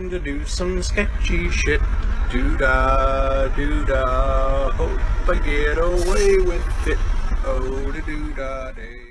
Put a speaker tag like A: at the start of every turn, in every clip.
A: going to do some sketchy shit. Doo-dah, doo-dah, hope I get away with it. Oh, da doo-dah day.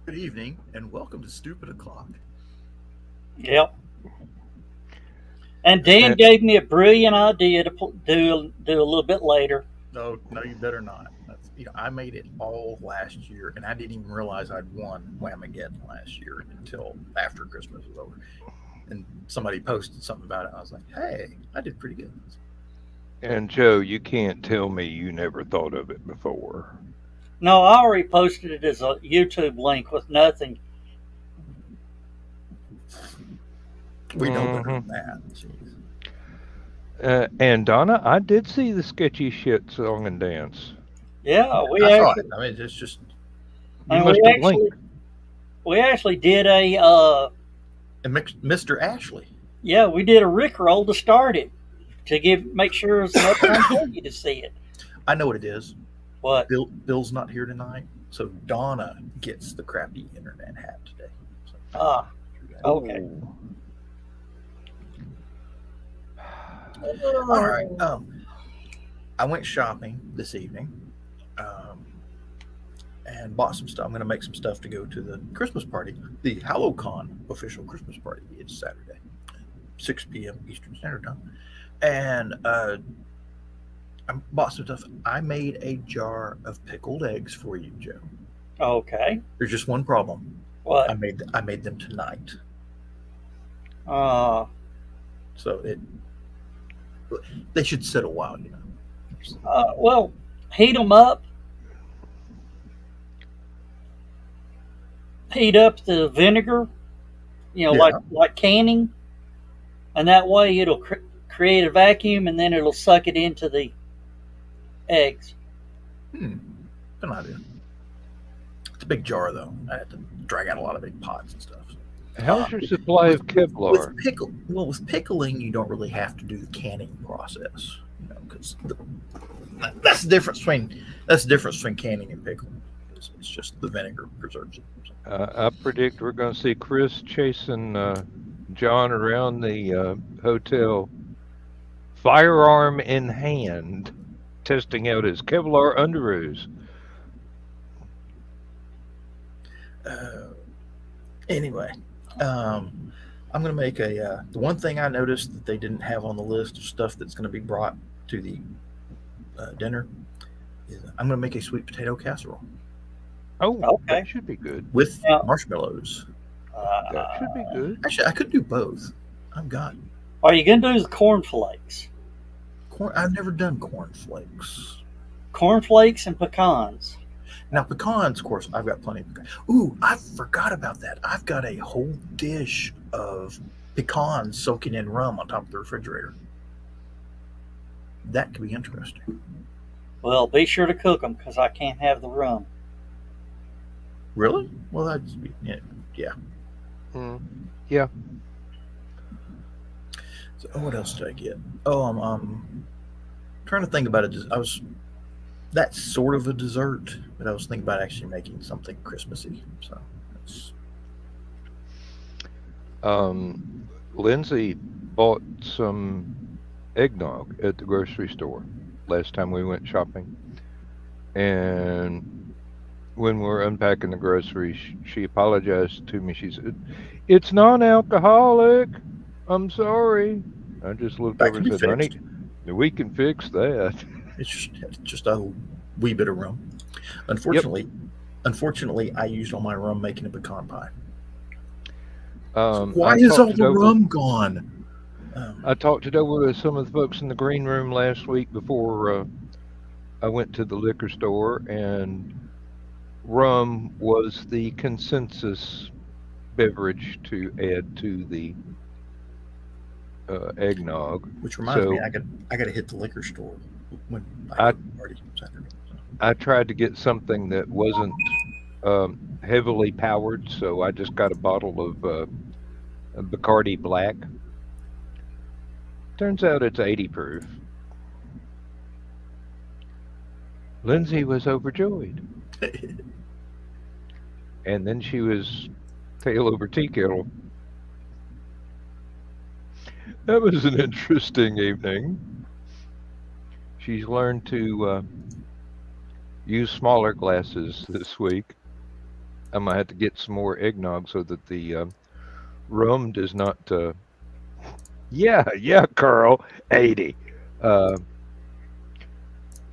B: Good evening, and welcome to Stupid O'Clock.
C: Yep. And Dan gave me a brilliant idea to do a little bit later.
B: No, you better not. I made it all last year, and I didn't even realize I'd won Whamageddon last year until after Christmas was over. And somebody posted something about it. I was like, hey, I did pretty good.
D: And Joe, you can't tell me you never thought of it before.
C: No, I already posted it as a YouTube link with nothing.
B: We know better than that.
D: And Donna, I did see the sketchy shit song and dance.
C: Yeah,
B: I saw it. I mean, it's just.
C: We actually did a.
B: Mr. Ashley.
C: Yeah, we did a Rickroll to start it to make sure it's enough time for you to see it.
B: I know what it is.
C: What?
B: Bill's not here tonight, so Donna gets the crappy internet hat today.
C: So, okay.
B: All right. I went shopping this evening, and bought some stuff. I'm going to make some stuff to go to the Christmas party, the HallowCon official Christmas party. It's Saturday, 6 p.m. Eastern Standard Time, and I bought some stuff. I made a jar of pickled eggs for you, Joe.
C: Okay.
B: There's just one problem.
C: What?
B: I made them tonight. So they should sit a while,
C: Well, heat them up. Heat up the vinegar,
B: Yeah.
C: like canning, and that way it'll create a vacuum, and then it'll suck it into the eggs.
B: Good idea. It's a big jar, though. I had to drag out a lot of big pots and stuff.
D: How's your supply of Kevlar?
B: With pickling, you don't really have to do the canning process, because that's the difference between canning and pickling. It's just the vinegar preserves it.
D: I predict we're going to see Chris chasing John around the hotel, firearm in hand, testing out his Kevlar underoos.
B: Anyway, I'm going to make the one thing I noticed that they didn't have on the list of stuff that's going to be brought to the dinner is I'm going to make a sweet potato casserole.
D: Oh,
C: Okay.
D: That should be good.
B: With
C: Yeah.
B: marshmallows.
D: That should be good.
B: Actually, I could do both. I've got
C: Are you going to do the cornflakes?
B: corn. I've never done cornflakes.
C: Cornflakes and pecans.
B: Now, pecans, of course, I've got plenty of pecans. Ooh, I forgot about that. I've got a whole dish of pecans soaking in rum on top of the refrigerator. That could be interesting.
C: Well, be sure to cook them because I can't have the rum.
B: Really? Well, that's yeah.
D: Yeah.
B: So, what else did I get? Oh, I'm trying to think about it. That's sort of a dessert, but I was thinking about actually making something Christmassy. So that's.
D: Lindsay bought some eggnog at the grocery store last time we went shopping, and when we were unpacking the groceries, she apologized to me. She said, "It's non-alcoholic. I'm sorry." I just looked
B: That
D: over
B: can
D: and
B: be
D: said, "Honey,
B: fixed.
D: we can fix that."
B: It's just a wee bit of rum. Unfortunately, I used all my rum making a pecan pie. Why is all the rum gone?
D: I talked it over with some of the folks in the green room last week before I went to the liquor store, and rum was the consensus beverage to add to the eggnog.
B: Which reminds me,
D: So
B: I got to hit the liquor store when I go to the party Saturday.
D: I tried to get something that wasn't heavily powered, so I just got a bottle of Bacardi Black. Turns out it's 80 proof. Lindsay was overjoyed. And then she was tail over tea kettle. That was an interesting evening. She's learned to use smaller glasses this week. I'm going to have to get some more eggnog so that the rum does not... Yeah, Carl, 80.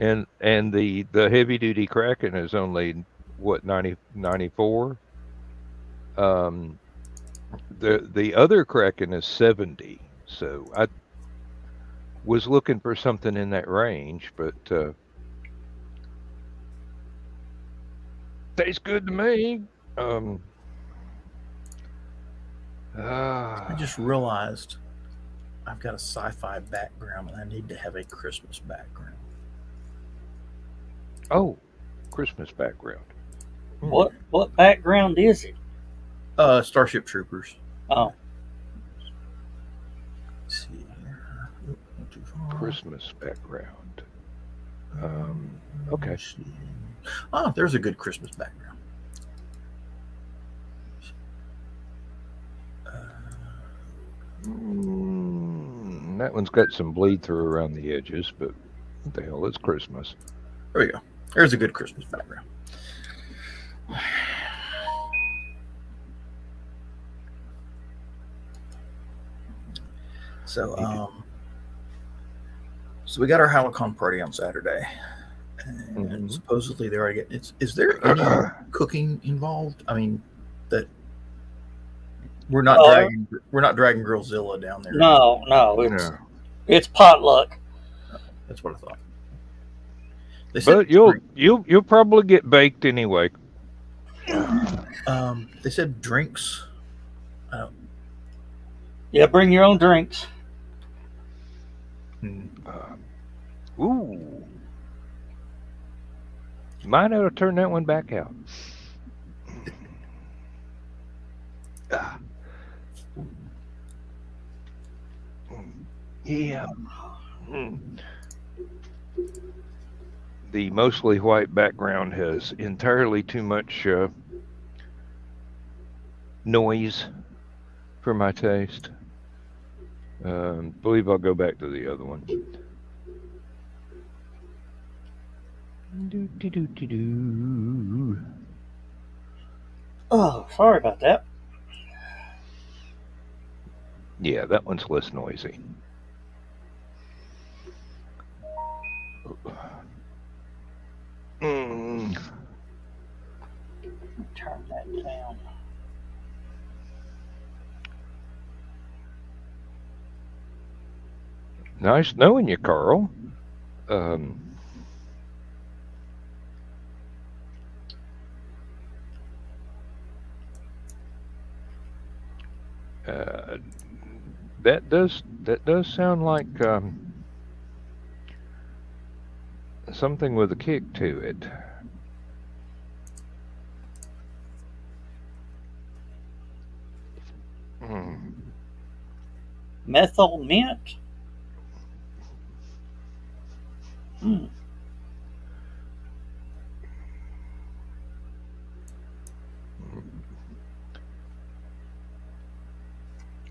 D: And the heavy duty Kraken is only what 94. The other Kraken is 70. So I was looking for something in that range, but tastes good to me.
B: I just realized I've got a sci-fi background and I need to have a Christmas background.
D: Oh, Christmas background.
C: What background is it?
B: Starship Troopers.
C: Oh,
B: Let's see here. Not too far.
D: Christmas background. Okay.
B: Let's see. Oh, there's a good Christmas background.
D: That one's got some bleed through around the edges, but what the hell, it's Christmas.
B: There we go. There's a good Christmas background. So we got our HallowCon party on Saturday, and supposedly they're already getting. Is there any cooking involved? I mean, that We're not
C: Oh,
B: dragging Girlzilla down there.
C: no,
D: No.
B: We're not dragging Girlzilla down there.
C: no,
D: No.
C: it's potluck.
B: That's what I thought. They said
D: But you'll probably get baked anyway.
B: they said drinks.
C: Yeah, bring your own drinks.
D: Ooh. Might ought to turn that one back out. Yeah. The mostly white background has entirely too much noise for my taste. Believe I'll go back to the other one. Do.
C: Oh, sorry about that.
D: Yeah, that one's less noisy.
C: Turn that down.
D: Nice knowing you, Carl. That does sound like something with a kick to it.
C: Methyl mint. Hmm.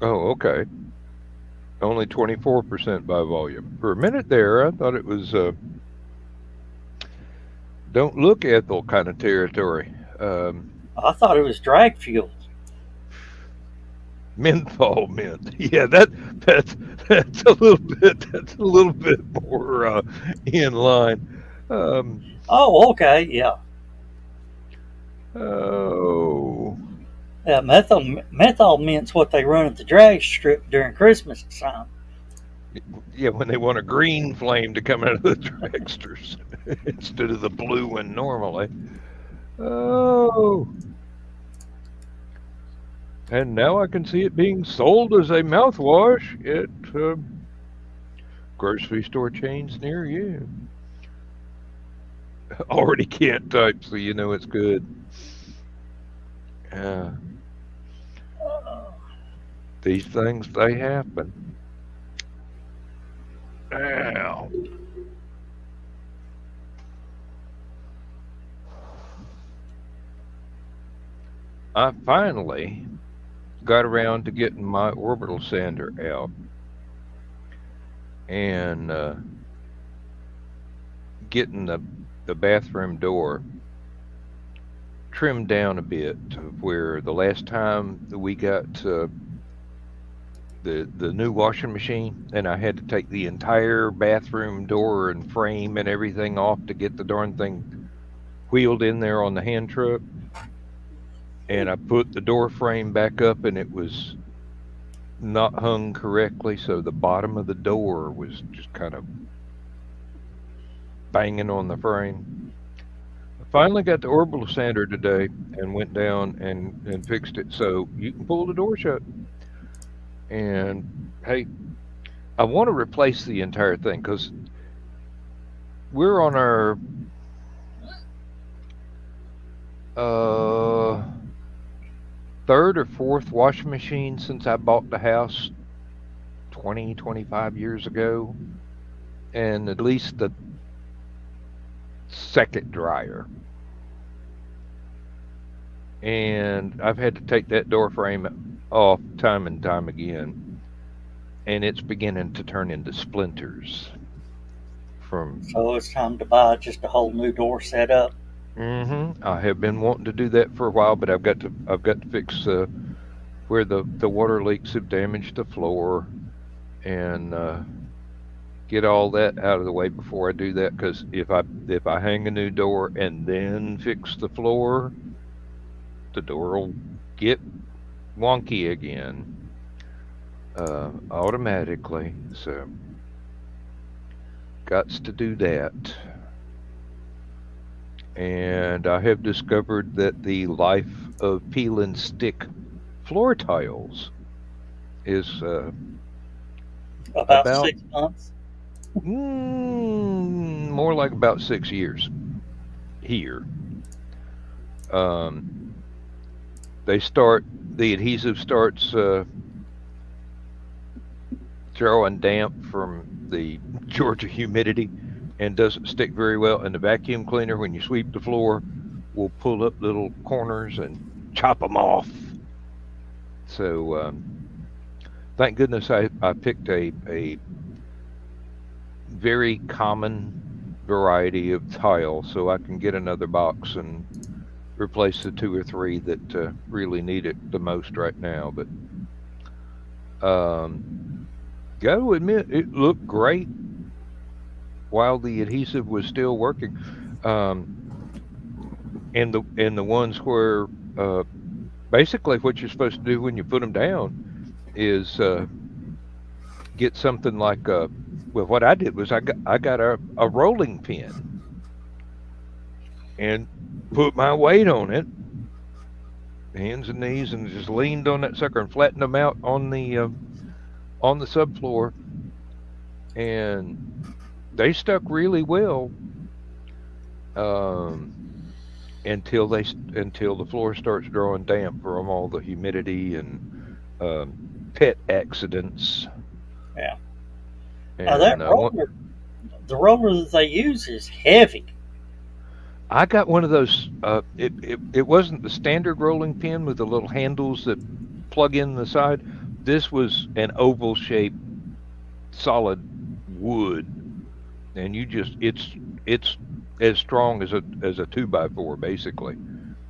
D: Oh, okay. Only 24% by volume. For a minute there, I thought it was don't look ethyl kind of territory.
C: I thought it was drag fuel.
D: Menthol mint. Yeah, that's a little bit more in line.
C: Oh, okay, yeah.
D: Oh.
C: Yeah, methyl mint's what they run at the drag strip during Christmas time.
D: Yeah, when they want a green flame to come out of the dragsters instead of the blue one normally. Oh. And now I can see it being sold as a mouthwash at grocery store chains near you. Already can't type, so you know it's good. These things, they happen. Ow. I finally got around to getting my orbital sander out and getting the bathroom door trimmed down a bit to where the last time that we got the new washing machine, and I had to take the entire bathroom door and frame and everything off to get the darn thing wheeled in there on the hand truck. And I put the door frame back up, and it was not hung correctly, so the bottom of the door was just kind of banging on the frame. I finally got the orbital sander today and went down and fixed it so you can pull the door shut. And hey, I want to replace the entire thing because we're on our third or fourth washing machine since I bought the house 25 years ago, and at least the second dryer. And I've had to take that door frame off time and time again, and it's beginning to turn into splinters from.
C: So it's time to buy just a whole new door set up.
D: I have been wanting to do that for a while, but I've got to fix where the water leaks have damaged the floor, and get all that out of the way before I do that. Because if I hang a new door and then fix the floor, the door will get wonky again automatically. So, gots to do that. And I have discovered that the life of peel and stick floor tiles is
C: About
D: about
C: 6 months.
D: more like about 6 years here. Um, the adhesive starts throwing damp from the Georgia humidity and doesn't stick very well. And the vacuum cleaner, when you sweep the floor, will pull up little corners and chop them off. So thank goodness I picked a very common variety of tile, so I can get another box and replace the 2 or 3 that really need it the most right now. But got to admit, it looked great while the adhesive was still working. And the ones where basically what you're supposed to do when you put them down is get something like well, what I did was I got a rolling pin and put my weight on it, hands and knees, and just leaned on that sucker and flattened them out on the subfloor, and they stuck really well until the floor starts drawing damp from all the humidity and pet accidents.
C: Yeah.
D: And
C: Now that roller, the roller that they use is heavy.
D: I got one of those. It wasn't the standard rolling pin with the little handles that plug in the side. This was an oval shaped, solid wood, and it's as strong as a 2x4 basically,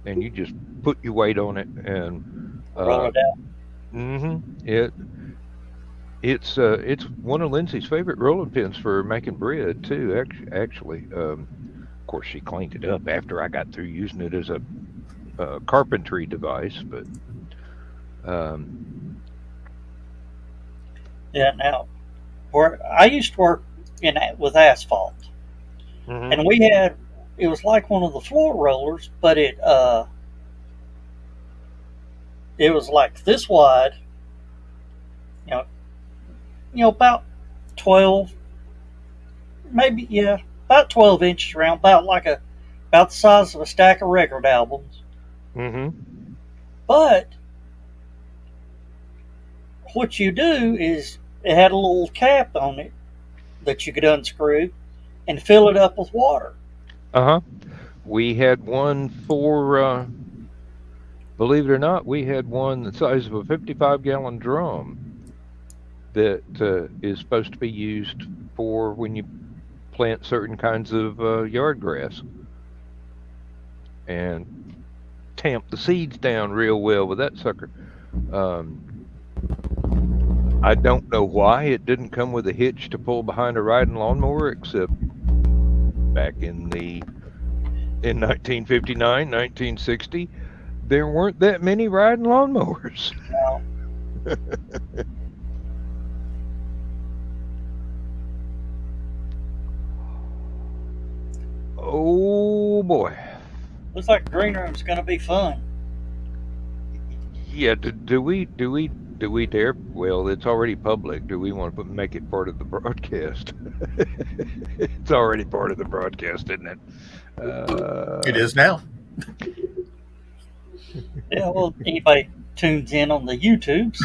D: and you just put your weight on it and
C: Roll it out.
D: It's one of Lindsay's favorite rolling pins for making bread too. Actually, of course she cleaned it up after I got through using it as a carpentry device, but
C: Yeah. Now, where I used to work with asphalt, and it was like one of the floor rollers, but it was like this wide, about 12, maybe, yeah, about 12 inches around, about the size of a stack of record albums. But what you do is it had a little cap on it that you could unscrew and fill it up with water.
D: We had one for, believe it or not, we had one the size of a 55-gallon drum that is supposed to be used for when you plant certain kinds of yard grass and tamp the seeds down real well with that sucker. I don't know why it didn't come with a hitch to pull behind a riding lawnmower, except back in 1959, 1960, there weren't that many riding lawnmowers.
C: Now,
D: Oh boy.
C: looks like the green room's going to be fun.
D: Yeah, do we dare? Well, it's already public. Do we want to make it part of the broadcast? It's already part of the broadcast, isn't it?
B: It is now.
C: Yeah, well, anybody tunes in on the YouTubes.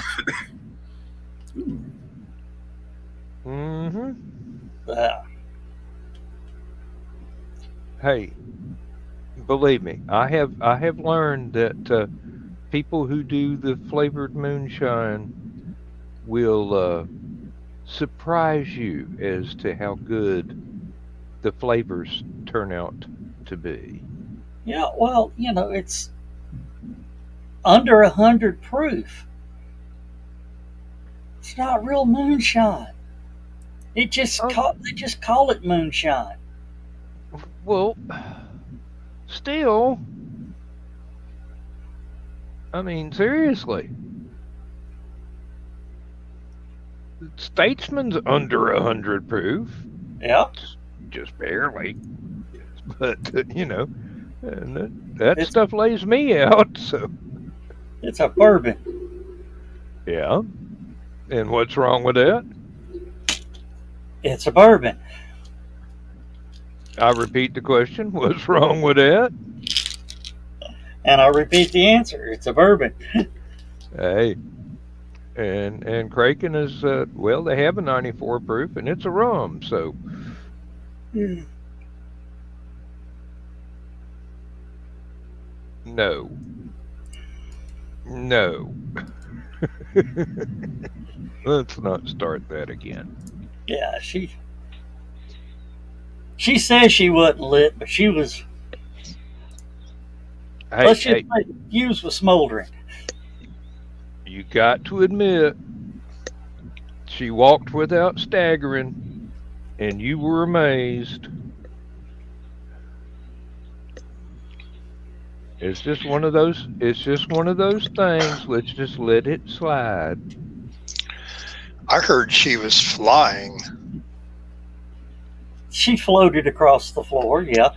D: Hey, believe me, I have learned that people who do the flavored moonshine will surprise you as to how good the flavors turn out to be.
C: Yeah, well, it's under 100 proof. It's not real moonshine. They just call it moonshine.
D: Well, still, I mean, seriously, Statesman's under 100 proof,
C: Yeah.
D: just barely. But and that
C: It's
D: stuff lays me out. So
C: it's a bourbon.
D: yeah. And what's wrong with that?
C: It's a bourbon.
D: I repeat the question. What's wrong with that?
C: And I'll repeat the answer. It's a bourbon.
D: Hey, and Kraken is well, they have a 94 proof, and it's a rum. So no, no. Let's not start that again.
C: Yeah, she says she wasn't lit, but she was.
D: Hey,
C: Let's just
D: hey,
C: say the fuse was smoldering.
D: you got to admit, she walked without staggering, and you were amazed. It's just one of those. It's just one of those things. Let's just let it slide.
E: I heard she was flying.
C: She floated across the floor. Yeah.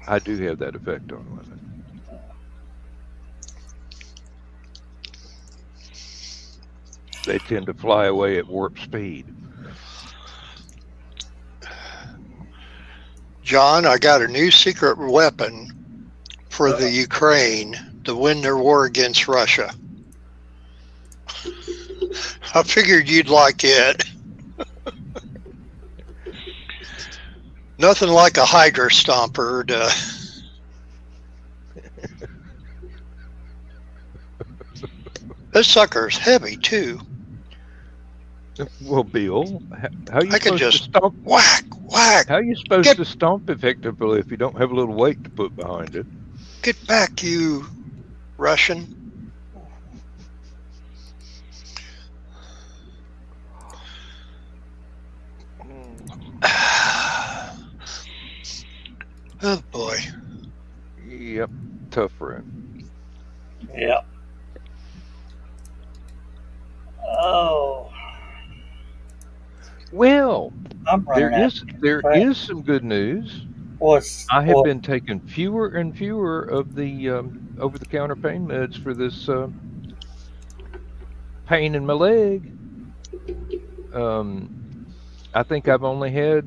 D: I do have that effect on women. They tend to fly away at warp speed.
E: John, I got a new secret weapon for the Ukraine to win their war against Russia. I figured you'd like it. Nothing like a Hydra Stomper to... This sucker's heavy, too.
D: Well, Bill, how you
E: I could
D: supposed to
E: just
D: stomp?
E: whack, whack.
D: How you supposed
E: Get-
D: to stomp effectively if you don't have a little weight to put behind it?
E: Get back, you Russian. Oh, boy.
D: Yep, tough for him.
C: Yeah. Oh,
D: Well,
C: I'm running out.
D: there
C: Right.
D: is some good news.
C: Was
D: I have been taking fewer and fewer of the over-the-counter pain meds for this pain in my leg. I think I've only had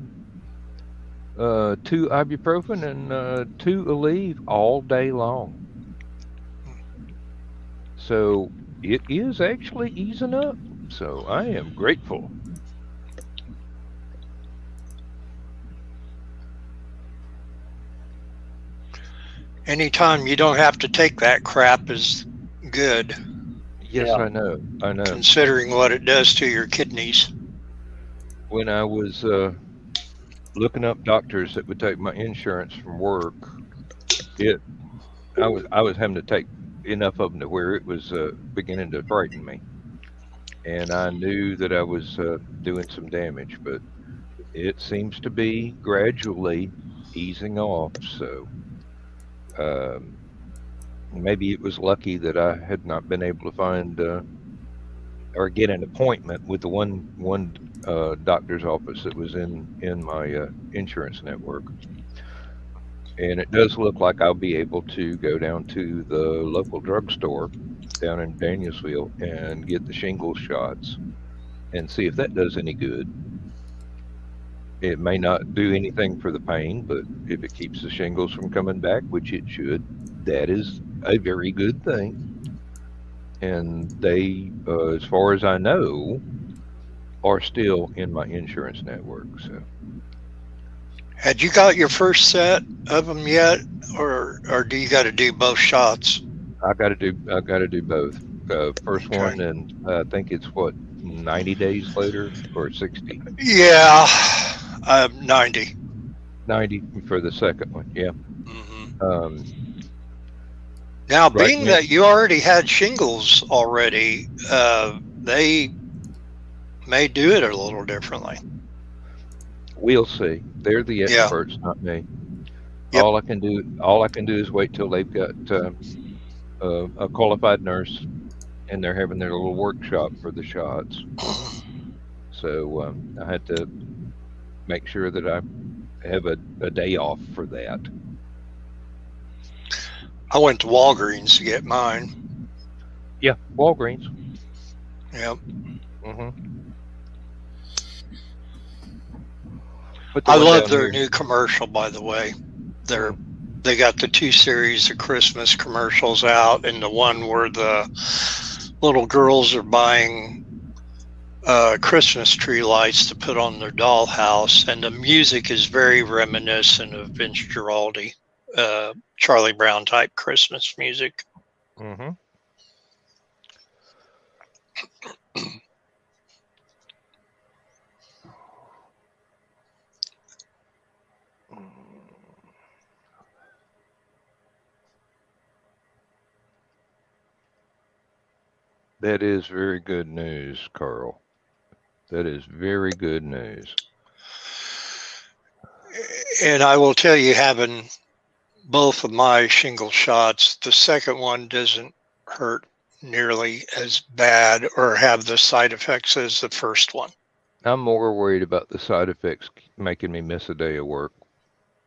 D: 2 ibuprofen and 2 Aleve all day long. So it is actually easing up. So I am grateful.
E: Anytime you don't have to take that crap is good,
D: Yes,
C: Yeah.
D: I know. I know.
E: considering what it does to your kidneys.
D: When I was looking up doctors that would take my insurance from work, I was having to take enough of them to where it was beginning to frighten me, and I knew that I was doing some damage, but it seems to be gradually easing off. So maybe it was lucky that I had not been able to find or get an appointment with the one doctor's office that was in my insurance network. And it does look like I'll be able to go down to the local drugstore down in Danielsville and get the shingles shots and see if that does any good. It may not do anything for the pain, but if it keeps the shingles from coming back, which it should, that is a very good thing. And they, as far as I know, are still in my insurance network. So
E: Had you got your first set of them yet, or do you got to do both shots?
D: I got to do both. First
E: Okay.
D: one, and I think it's what 90 days later or 60.
E: Yeah, 90.
D: 90 for the second one. Yeah.
E: Hmm. Now,
D: Right
E: being
D: now-
E: that you already had shingles already, they may do it a little differently.
D: We'll see. They're the
E: Yeah.
D: experts, not me.
E: Yep.
D: All I can do is wait till they've got a qualified nurse and they're having their little workshop for the shots. So I had to make sure that I have a day off for that.
E: I went to Walgreens to get mine.
D: Yeah, Walgreens.
E: Yep.
D: Mm-hmm. But
E: I love their new commercial, by the way. They got the 2 series of Christmas commercials out, and the one where the little girls are buying Christmas tree lights to put on their dollhouse, and the music is very reminiscent of Vince Guaraldi, Charlie Brown type Christmas music.
D: Mm-hmm. That is very good news, Carl. That is very good news.
E: And I will tell you, having both of my shingle shots, the second one doesn't hurt nearly as bad or have the side effects as the first one.
D: I'm more worried about the side effects making me miss a day of work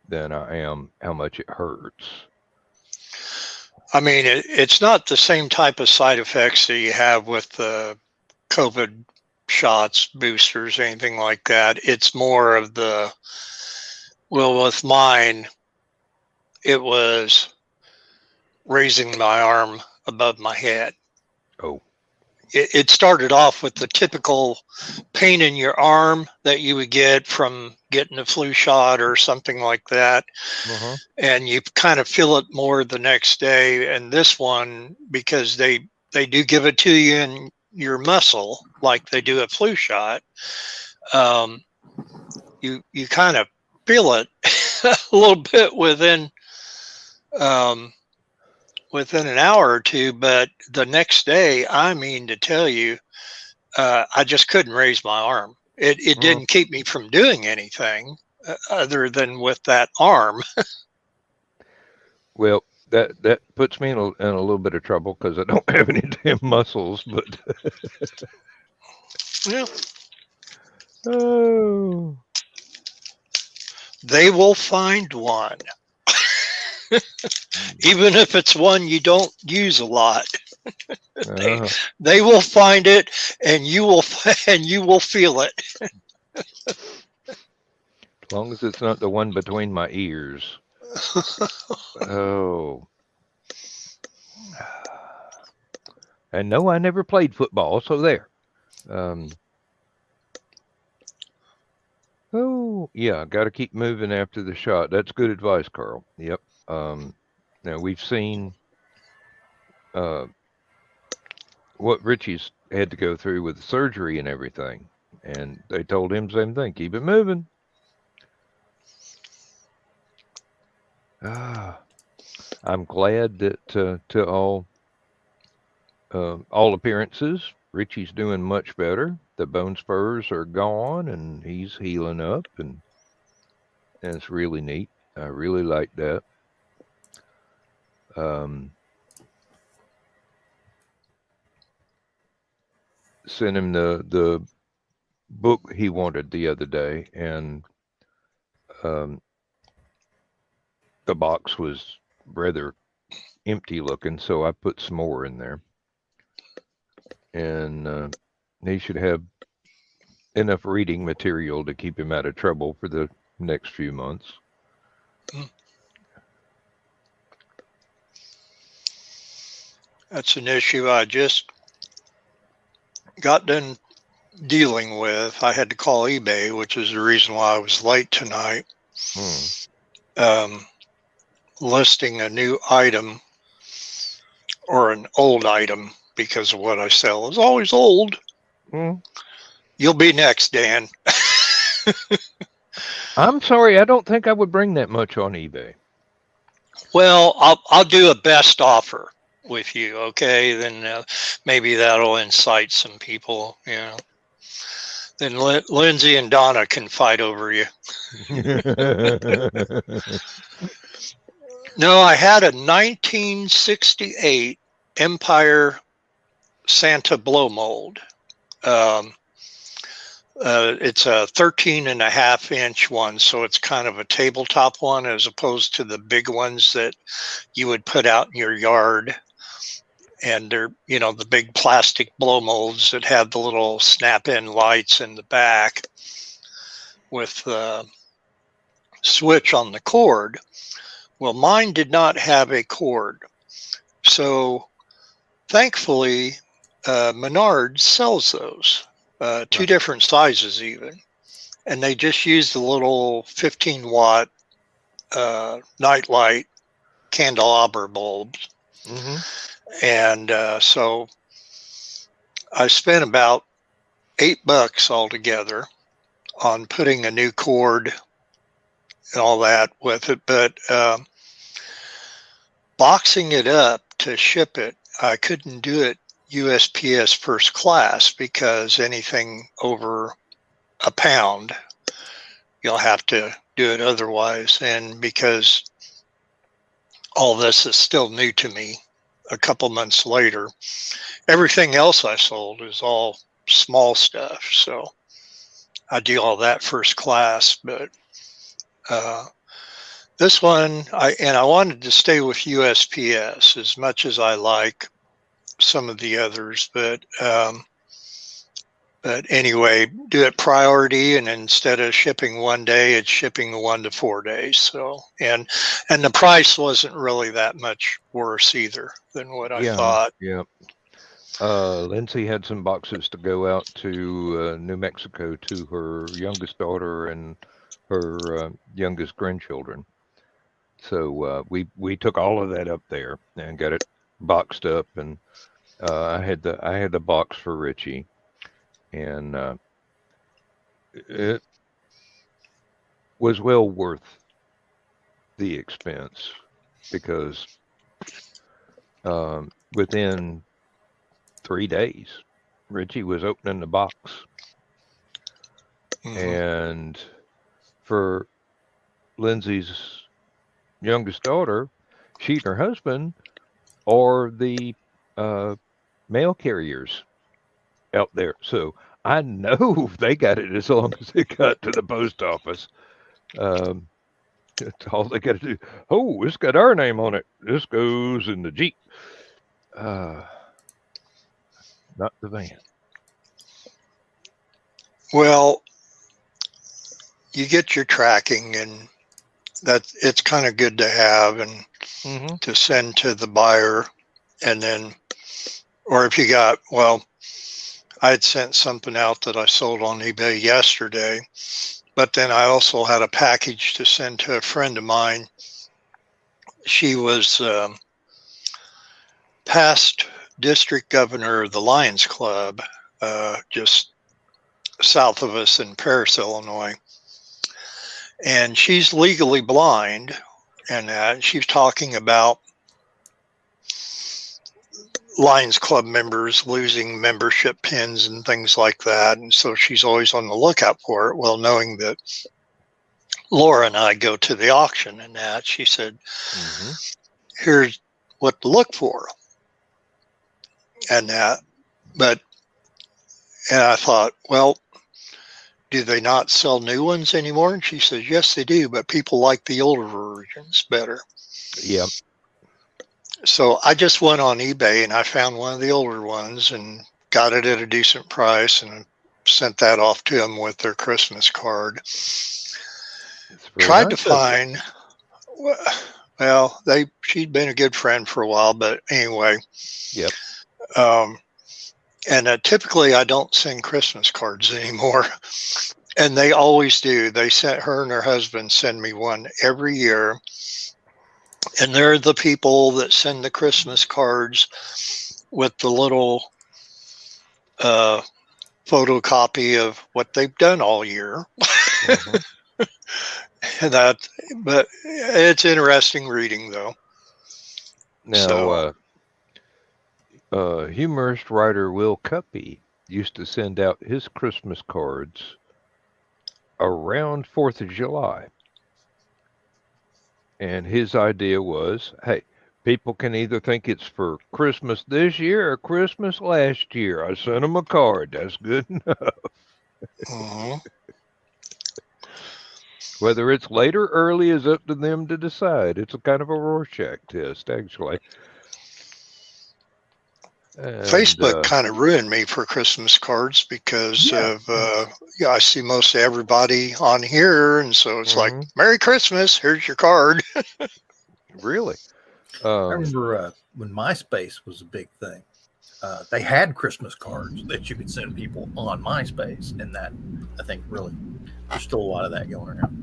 D: than I am how much it hurts.
E: I mean, it's not the same type of side effects that you have with the COVID shots, boosters, anything like that. It's more of with mine, it was raising my arm above my head.
D: Oh.
E: It started off with the typical pain in your arm that you would get from getting a flu shot or something like that.
D: Uh-huh.
E: And you kind of feel it more the next day. And this one, because they do give it to you in your muscle like they do a flu shot, you kind of feel it a little bit within an hour or two, but the next day, I mean to tell you, I just couldn't raise my arm. It didn't keep me from doing anything other than with that arm.
D: Well, that puts me in a little bit of trouble because I don't have any damn muscles, but
E: Yeah.
D: Oh.
E: They will find one. Even if it's one you don't use a lot. They will find it, and you will feel it.
D: As long as it's not the one between my ears. Oh. And no, I never played football, so there. Oh, yeah, got to keep moving after the shot. That's good advice, Carl. Yep. Now, we've seen what Richie's had to go through with the surgery and everything, and they told him the same thing. Keep it moving. I'm glad that to all appearances, Richie's doing much better. The bone spurs are gone, and he's healing up, and it's really neat. I really like that. Sent him the book he wanted the other day, and the box was rather empty looking, so I put some more in there. And he should have enough reading material to keep him out of trouble for the next few months.
E: That's an issue I just got done dealing with. I had to call eBay, which is the reason why I was late tonight. Listing a new item or an old item, because of what I sell is always old. You'll be next, Dan.
D: I'm sorry, I don't think I would bring that much on eBay.
E: Well, I'll do a best offer with you, okay? Then maybe that'll incite some people, you know. Then Lindsay and Donna can fight over you. No, I had a 1968 Empire Santa blow mold. It's a 13.5-inch one, so it's kind of a tabletop one as opposed to the big ones that you would put out in your yard. And they're, the big plastic blow molds that have the little snap-in lights in the back with the switch on the cord. Well, mine did not have a cord. So thankfully, Menards sells those, two different sizes even. And they just use the little 15-watt nightlight candelabra bulbs.
D: Mm-hmm.
E: And so I spent about $8 altogether on putting a new cord and all that with it. But boxing it up to ship it, I couldn't do it USPS first class because anything over a pound, you'll have to do it otherwise. And because all this is still new to me a couple months later, everything else I sold is all small stuff. So I do all that first class. But this one, I wanted to stay with USPS as much as I like some of the others, but anyway, do it priority, and instead of shipping one day, it's shipping 1 to 4 days. So and the price wasn't really that much worse either than what I thought.
D: Yeah. Lindsay had some boxes to go out to New Mexico to her youngest daughter and her youngest grandchildren. So we took all of that up there and got it boxed up, and I had the box for Richie, and it was well worth the expense because within 3 days, Richie was opening the box.
E: Mm-hmm.
D: And for Lindsay's youngest daughter, she and her husband are the mail carriers out there. So I know they got it as long as it got to the post office. That's all they got to do. Oh, it's got our name on it. This goes in the Jeep. Not the van.
E: Well, you get your tracking, and that it's kind of good to have and to send to the buyer. And then, or if you got, I had sent something out that I sold on eBay yesterday, but then I also had a package to send to a friend of mine. She was past district governor of the Lions Club, just south of us in Paris, Illinois. And she's legally blind, and she was talking about Lions Club members losing membership pins and things like that. And so she's always on the lookout for it. Well, knowing that Laura and I go to the auction and that, she said, here's what to look for. And that, and I thought, well, do they not sell new ones anymore? And she says, yes, they do, but people like the older versions better.
D: Yeah.
E: So I just went on eBay and I found one of the older ones and got it at a decent price and sent that off to them with their Christmas card. Tried to find, she'd been a good friend for a while, but anyway.
D: Yep.
E: And typically I don't send Christmas cards anymore. And they always do. They sent her and her husband send me one every year. And they're the people that send the Christmas cards with the little photocopy of what they've done all year. But it's interesting reading, though.
D: Now, humorist writer Will Cuppy used to send out his Christmas cards around 4th of July. And his idea was, hey, People can either think it's for Christmas this year or Christmas last year. I sent them a card. That's good enough.
E: Mhm.
D: Whether it's late or early is up to them to decide. It's a kind of a Rorschach test, actually. And,
E: Facebook kind of ruined me for Christmas cards because of I see most everybody on here, and so it's like, Merry Christmas, here's your card.
D: Really?
B: I remember when MySpace was a big thing. They had Christmas cards that you could send people on MySpace, and that I think really there's still a lot of that going around.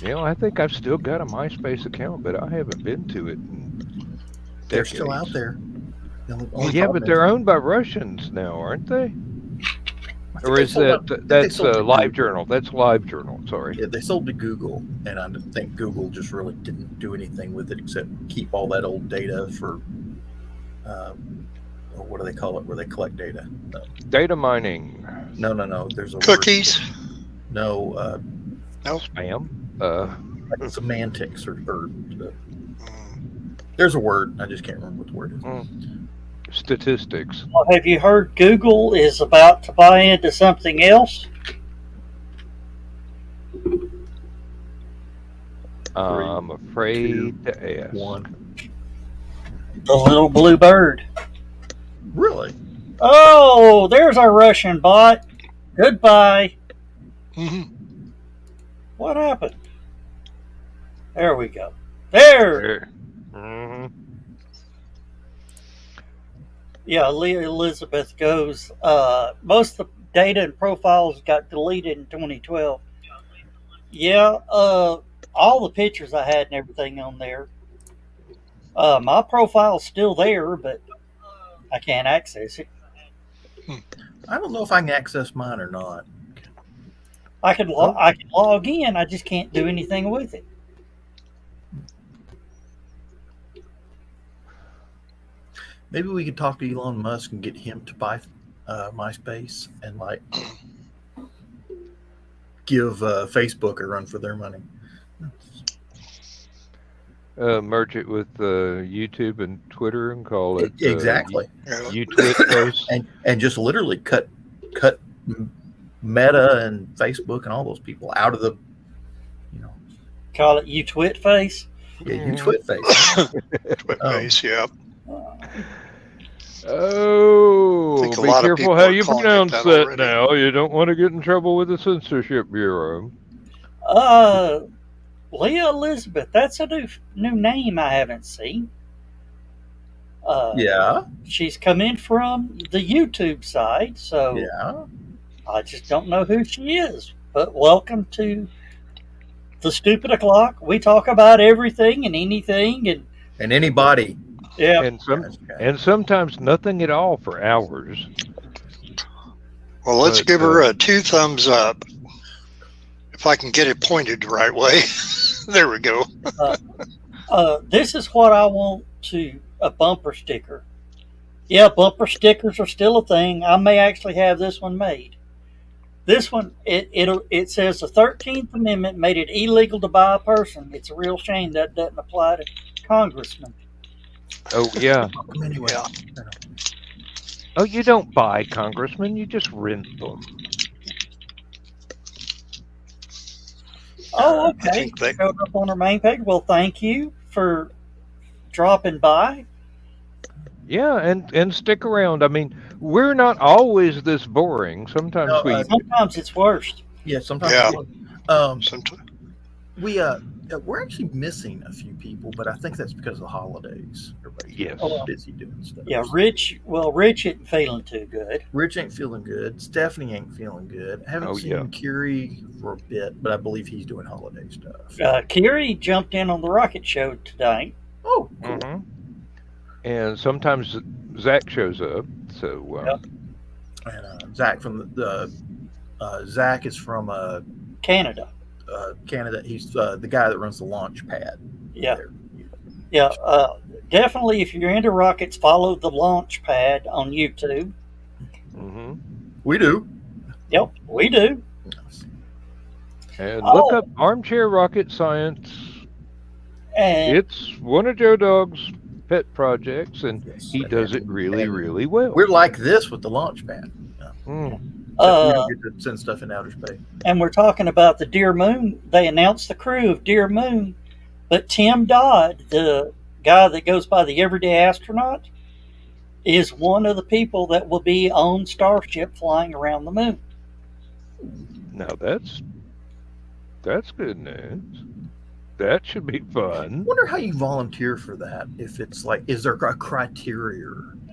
D: I think I've still got a MySpace account, but I haven't been to it.
B: They're still out there.
D: Yeah, but they're owned by Russians now, aren't they? Or is that's LiveJournal? That's LiveJournal. Sorry.
B: Yeah, they sold to Google, and I think Google just really didn't do anything with it except keep all that old data for what do they call it? Where they collect data?
D: Data mining.
B: No. There's a
E: Cookies.
B: Word. No.
E: No.
D: Spam.
B: Semantics or there's a word. I just can't remember what the word is.
D: Statistics.
C: Well, have you heard Google is about to buy into something else?
D: I'm afraid to ask.
B: 1.
C: The little blue bird.
B: Really?
C: Oh, there's our Russian bot. Goodbye.
E: Mm-hmm.
C: What happened? There we go. There.
D: Mm-hmm.
C: Yeah, Elizabeth goes, most of the data and profiles got deleted in 2012. Yeah, all the pictures I had and everything on there. My profile's still there, but I can't access it.
B: I don't know if I can access mine or not.
C: I can log in, I just can't do anything with it.
B: Maybe we could talk to Elon Musk and get him to buy MySpace and give Facebook a run for their money.
D: Merge it with YouTube and Twitter and call it
B: exactly.
D: YouTube
B: and just literally cut Meta and Facebook and all those people out of the,
C: Call it you twit face.
B: Yeah, you twit face.
E: Twit face, yeah.
D: Oh, be careful how you pronounce that
E: already.
D: now. You don't want to get in trouble with the Censorship Bureau.
C: Leah Elizabeth, that's a new name I haven't seen.
B: Yeah.
C: She's come in from the YouTube side, so
B: Yeah.
C: I just don't know who she is. But welcome to the Stupid O'Clock. We talk about everything and anything
B: And anybody.
C: yeah.
D: And sometimes nothing at all for hours.
E: Well, let's give her 2 thumbs up. If I can get it pointed the right way. There we go.
C: This is what I want a bumper sticker. Yeah, bumper stickers are still a thing. I may actually have this one made. This one, it says the 13th Amendment made it illegal to buy a person. It's a real shame that doesn't apply to congressmen.
D: Oh, yeah.
B: Anyway.
E: Yeah.
D: Oh, you don't buy congressmen, you just rent them.
C: Oh, okay.
E: They
C: Showed up on our main page. Well, thank you for dropping by.
D: Yeah, and stick around. I mean, we're not always this boring. Sometimes
C: Sometimes it's worse.
B: Yeah, sometimes.
E: Yeah. Sometimes.
B: We're actually missing a few people, but I think that's because of the holidays. Everybody's busy doing stuff.
C: Yeah, Rich isn't feeling too good.
B: Rich ain't feeling good. Stephanie ain't feeling good. I haven't seen Kiri for a bit, but I believe he's doing holiday stuff.
C: Kiri jumped in on the rocket show today.
B: Oh, cool.
D: Mm-hmm. And sometimes Zach shows up. So,
B: and Zach from Zach is from
C: Canada.
B: Canada. He's the guy that runs the launch pad.
C: Yeah. Yeah. Definitely, if you're into rockets, follow the launch pad on YouTube.
D: Mm-hmm.
B: We do.
C: Yep, we do.
D: And look up Armchair Rocket Science
C: And
D: It's one of Joe Dog's pet projects, and
B: Yes,
D: he
B: and-
D: does it really,
B: and
D: really well.
B: We're like this with the launch pad.
D: Mm.
B: Except we don't get to send stuff in outer space.
C: and we're talking about the Deer Moon. They announced the crew of Deer Moon, but Tim Dodd, the guy that goes by the Everyday Astronaut, is one of the people that will be on Starship flying around the moon.
D: Now that's good news. That should be
B: I
D: fun.
B: wonder how you volunteer for that. If it's like, is there a criteria?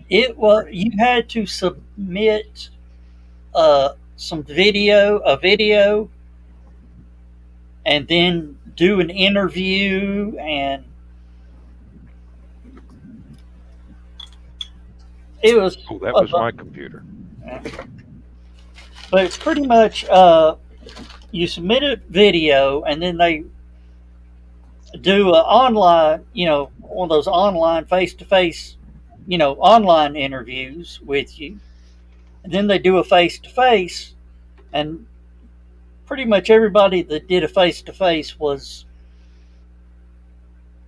C: You had to submit a video, and then do an interview, and it was.
D: Oh, that was my computer.
C: But it's pretty much you submit a video, and then they do an online, one of those online face-to-face, online interviews with you. And then they do a face-to-face, and pretty much everybody that did a face-to-face was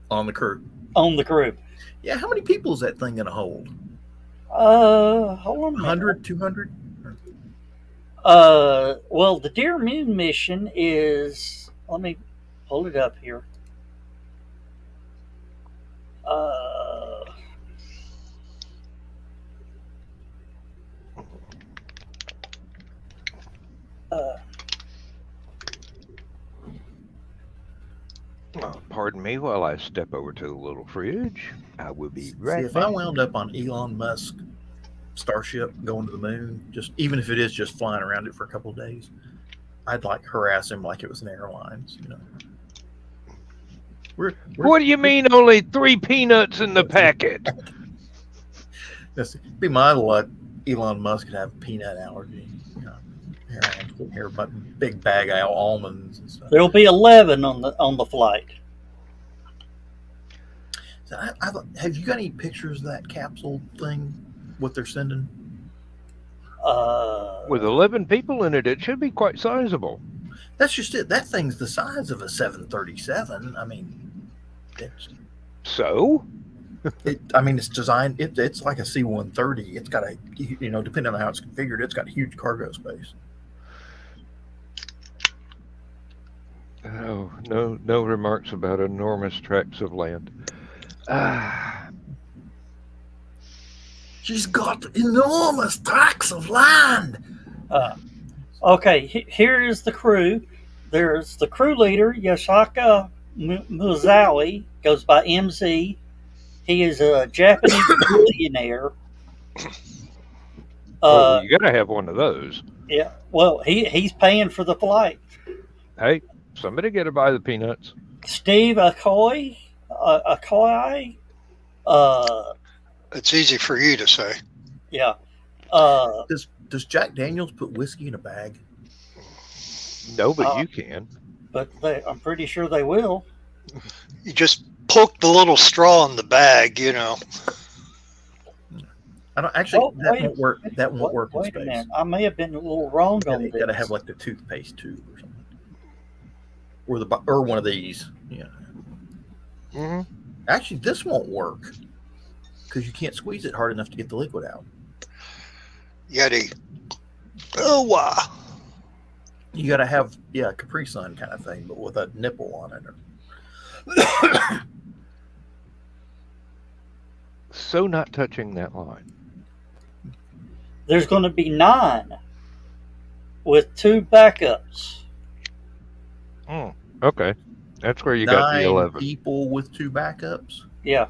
B: On the crew.
C: on the crew.
B: Yeah, how many people is that thing going to hold?
C: Hold on a minute.
B: 100, 200?
C: Well, the Deer Moon mission is. Let me pull it up here.
D: Pardon me while I step over to the little fridge. I will be right
B: See, if I wound up on Elon Musk Starship going to the moon, just even if it is just flying around it for a couple of days, I'd like harass him like it was an airlines.
D: What do you mean only 3 peanuts in the packet?
B: It'd be my luck. Elon Musk could have a peanut allergy. Here I am sitting here, but big bag of almonds and stuff.
C: There'll be 11 on the flight.
B: So have you got any pictures of that capsule thing? What they're sending?
D: With 11 people in it, it should be quite sizable.
B: That's just it. That thing's the size of a 737. I mean, it's designed. It's like a C-130. It's got depending on how it's configured, it's got huge cargo space.
D: Oh, no remarks about enormous tracts of land.
B: She's got enormous tracts of land.
C: Okay, here is the crew. There's the crew leader, Yoshaka Muzawi, goes by MZ. He is a Japanese billionaire.
D: You gotta have one of those.
C: Yeah, well, he's paying for the flight.
D: Hey, somebody got to buy the peanuts.
C: Steve Akoy.
E: It's easy for you to say.
C: Yeah.
B: Does Jack Daniels put whiskey in a bag?
D: No, but you can.
C: But I'm pretty sure they will.
E: You just poke the little straw in the bag,
B: I don't actually.
C: Oh,
B: that
C: wait.
B: won't work. That won't work in
C: Wait a
B: space.
C: minute. I may have been a little wrong on
B: You
C: this.
B: got to have like the toothpaste tube or something, or one of these. Yeah.
D: Mm-hmm.
B: Actually, this won't work because you can't squeeze it hard enough to get the liquid out.
E: Yeti. Oh, wow.
B: You got to have Capri Sun kind of thing, but with a nipple on it.
D: So not touching that line.
C: There's going to be 9 with 2 backups.
D: Okay. That's where you got the
B: 9
D: 11.
B: people with 2 backups.
C: Yeah.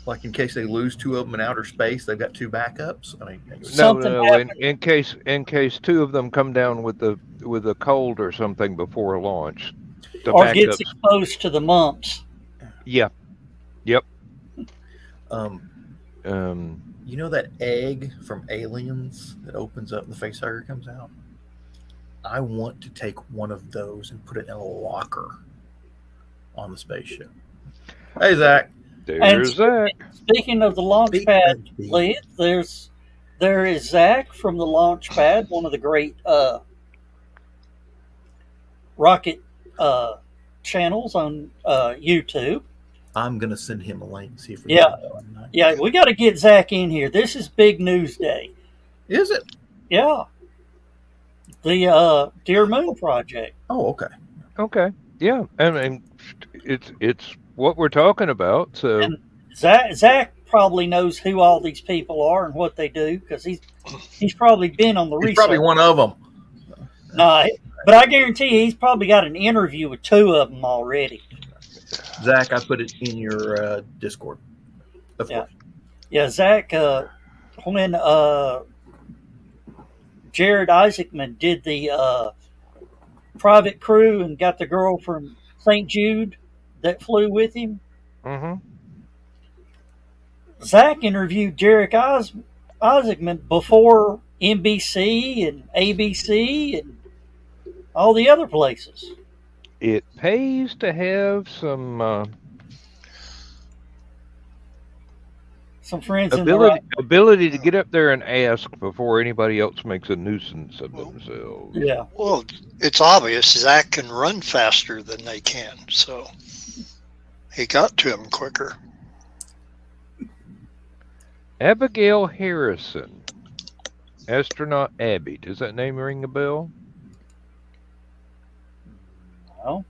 B: Like in case they lose 2 of them in outer space, they've got 2 backups. I mean,
C: Something
D: No.
C: happened.
D: In case 2 of them come down with a cold or something before launch, the
C: Or
D: backups.
C: gets exposed to the mumps.
D: Yeah. Yep.
B: You know that egg from Aliens that opens up and the facehugger comes out? I want to take one of those and put it in a locker on the spaceship. Hey, Zach.
D: There's Zach.
C: Speaking of the launch
B: Big
C: pad,
B: bad beat.
C: Lee, there is Zach from the launch pad, one of the great rocket channels on YouTube.
B: I'm gonna send him a link. See if we
C: Yeah.
B: can do it tonight.
C: Yeah, we got to get Zach in here. This is big news day.
B: Is it?
C: Yeah. The Deer Moon Project.
B: Oh, okay.
D: Okay. Yeah. I mean, it's what we're talking about. So
C: And Zach probably knows who all these people are and what they do because he's probably been on the
B: He's
C: research.
B: probably one of them.
C: No, but I guarantee he's probably got an interview with 2 of them already.
B: Zach, I put it in your Discord. Of
C: Yeah.
B: course.
C: Yeah, Zach, when Jared Isaacman did the private crew and got the girl from St. Jude that flew with him, Zach interviewed Jared Isaacman before NBC and ABC and all the other places.
D: it pays to have some
C: Some friends in the right.
D: ability to get up there and ask before anybody else makes a nuisance of themselves.
C: Yeah.
E: Well, it's obvious Zach can run faster than they can, so he got to him quicker.
D: Abigail Harrison, astronaut Abby. Does that name ring a bell?
C: No.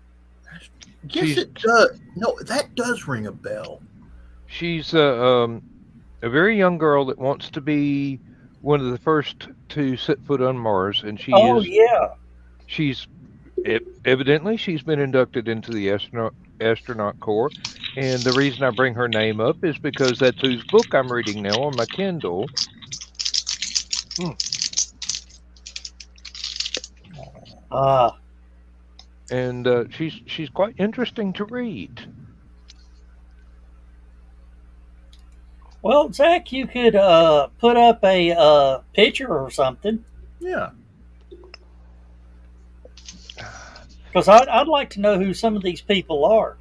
B: Yes, it does. No, that does ring a bell.
D: She's a very young girl that wants to be one of the first to set foot on Mars, and
C: Yeah.
D: she's evidently she's been inducted into the astronaut corps. And the reason I bring her name up is because that's whose book I'm reading now on my Kindle. And she's quite interesting to read.
C: Well, Zach, you could put up a picture or something.
B: Yeah.
C: Because I'd like to know who some of these people are.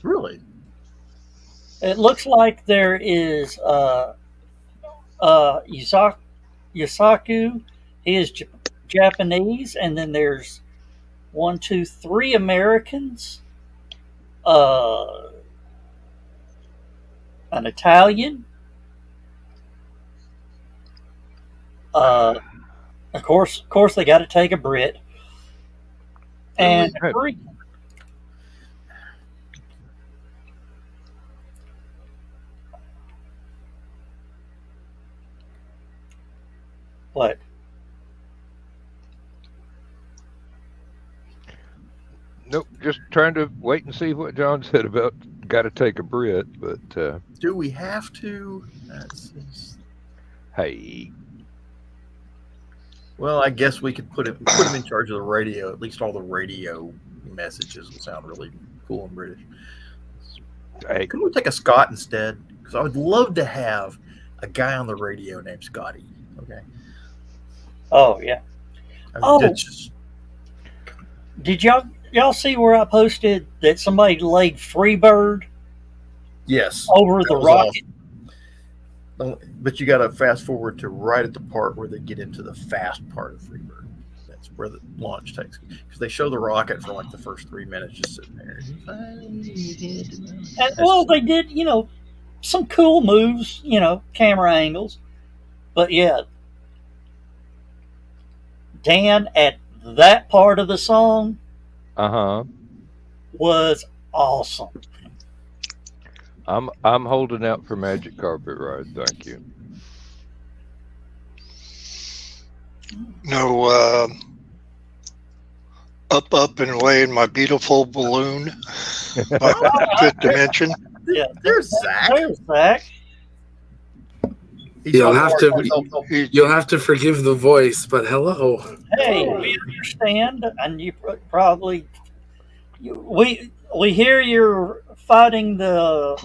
B: Really?
C: It looks like there is Yusaku. He is Japanese, and then there's 1, 2, 3 Americans, an Italian, of course they got to take a Brit, and a Greek. What?
D: Nope, just trying to wait and see what John said about got to take a Brit, but
B: Do we have to?
D: hey,
B: Well, I guess we could put him in charge of the radio. At least all the radio messages will sound really cool and British.
D: hey,
B: Couldn't we take a Scott instead? Because I would love to have a guy on the radio named Scotty. Okay.
C: Oh yeah.
B: It's just,
C: Did y'all see where I posted that somebody laid Freebird
B: yes.
C: over
B: That
C: the
B: was
C: rocket?
B: awesome. But you got to fast forward to right at the part where they get into the fast part of Freebird. That's where the launch takes, because they show the rocket for like the first 3 minutes just sitting there.
C: Well, they did, some cool moves, camera angles. But yeah, Dan at that part of the song was awesome.
D: I'm holding out for Magic Carpet Ride. Thank you.
E: No, up and away in my beautiful balloon, my fifth dimension.
C: Yeah,
B: There's Zach.
C: There's Zach.
F: You'll have to forgive the voice, but hello.
C: Hey, we understand, and you probably we hear you're fighting the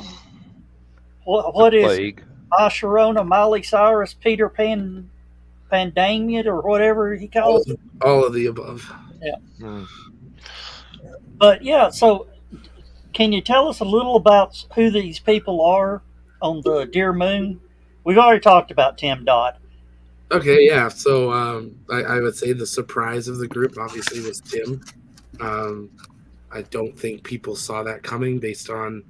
C: what is
D: Plague.
C: Asherona, Miley Cyrus, Peter Pan, Pandemic, or whatever he calls it.
F: All of the above.
C: Yeah. But yeah, so can you tell us a little about who these people are on the Deer Moon? We've already talked about Tim Dodd.
F: Okay, yeah. So I would say the surprise of the group obviously was Tim. I don't think people saw that coming based on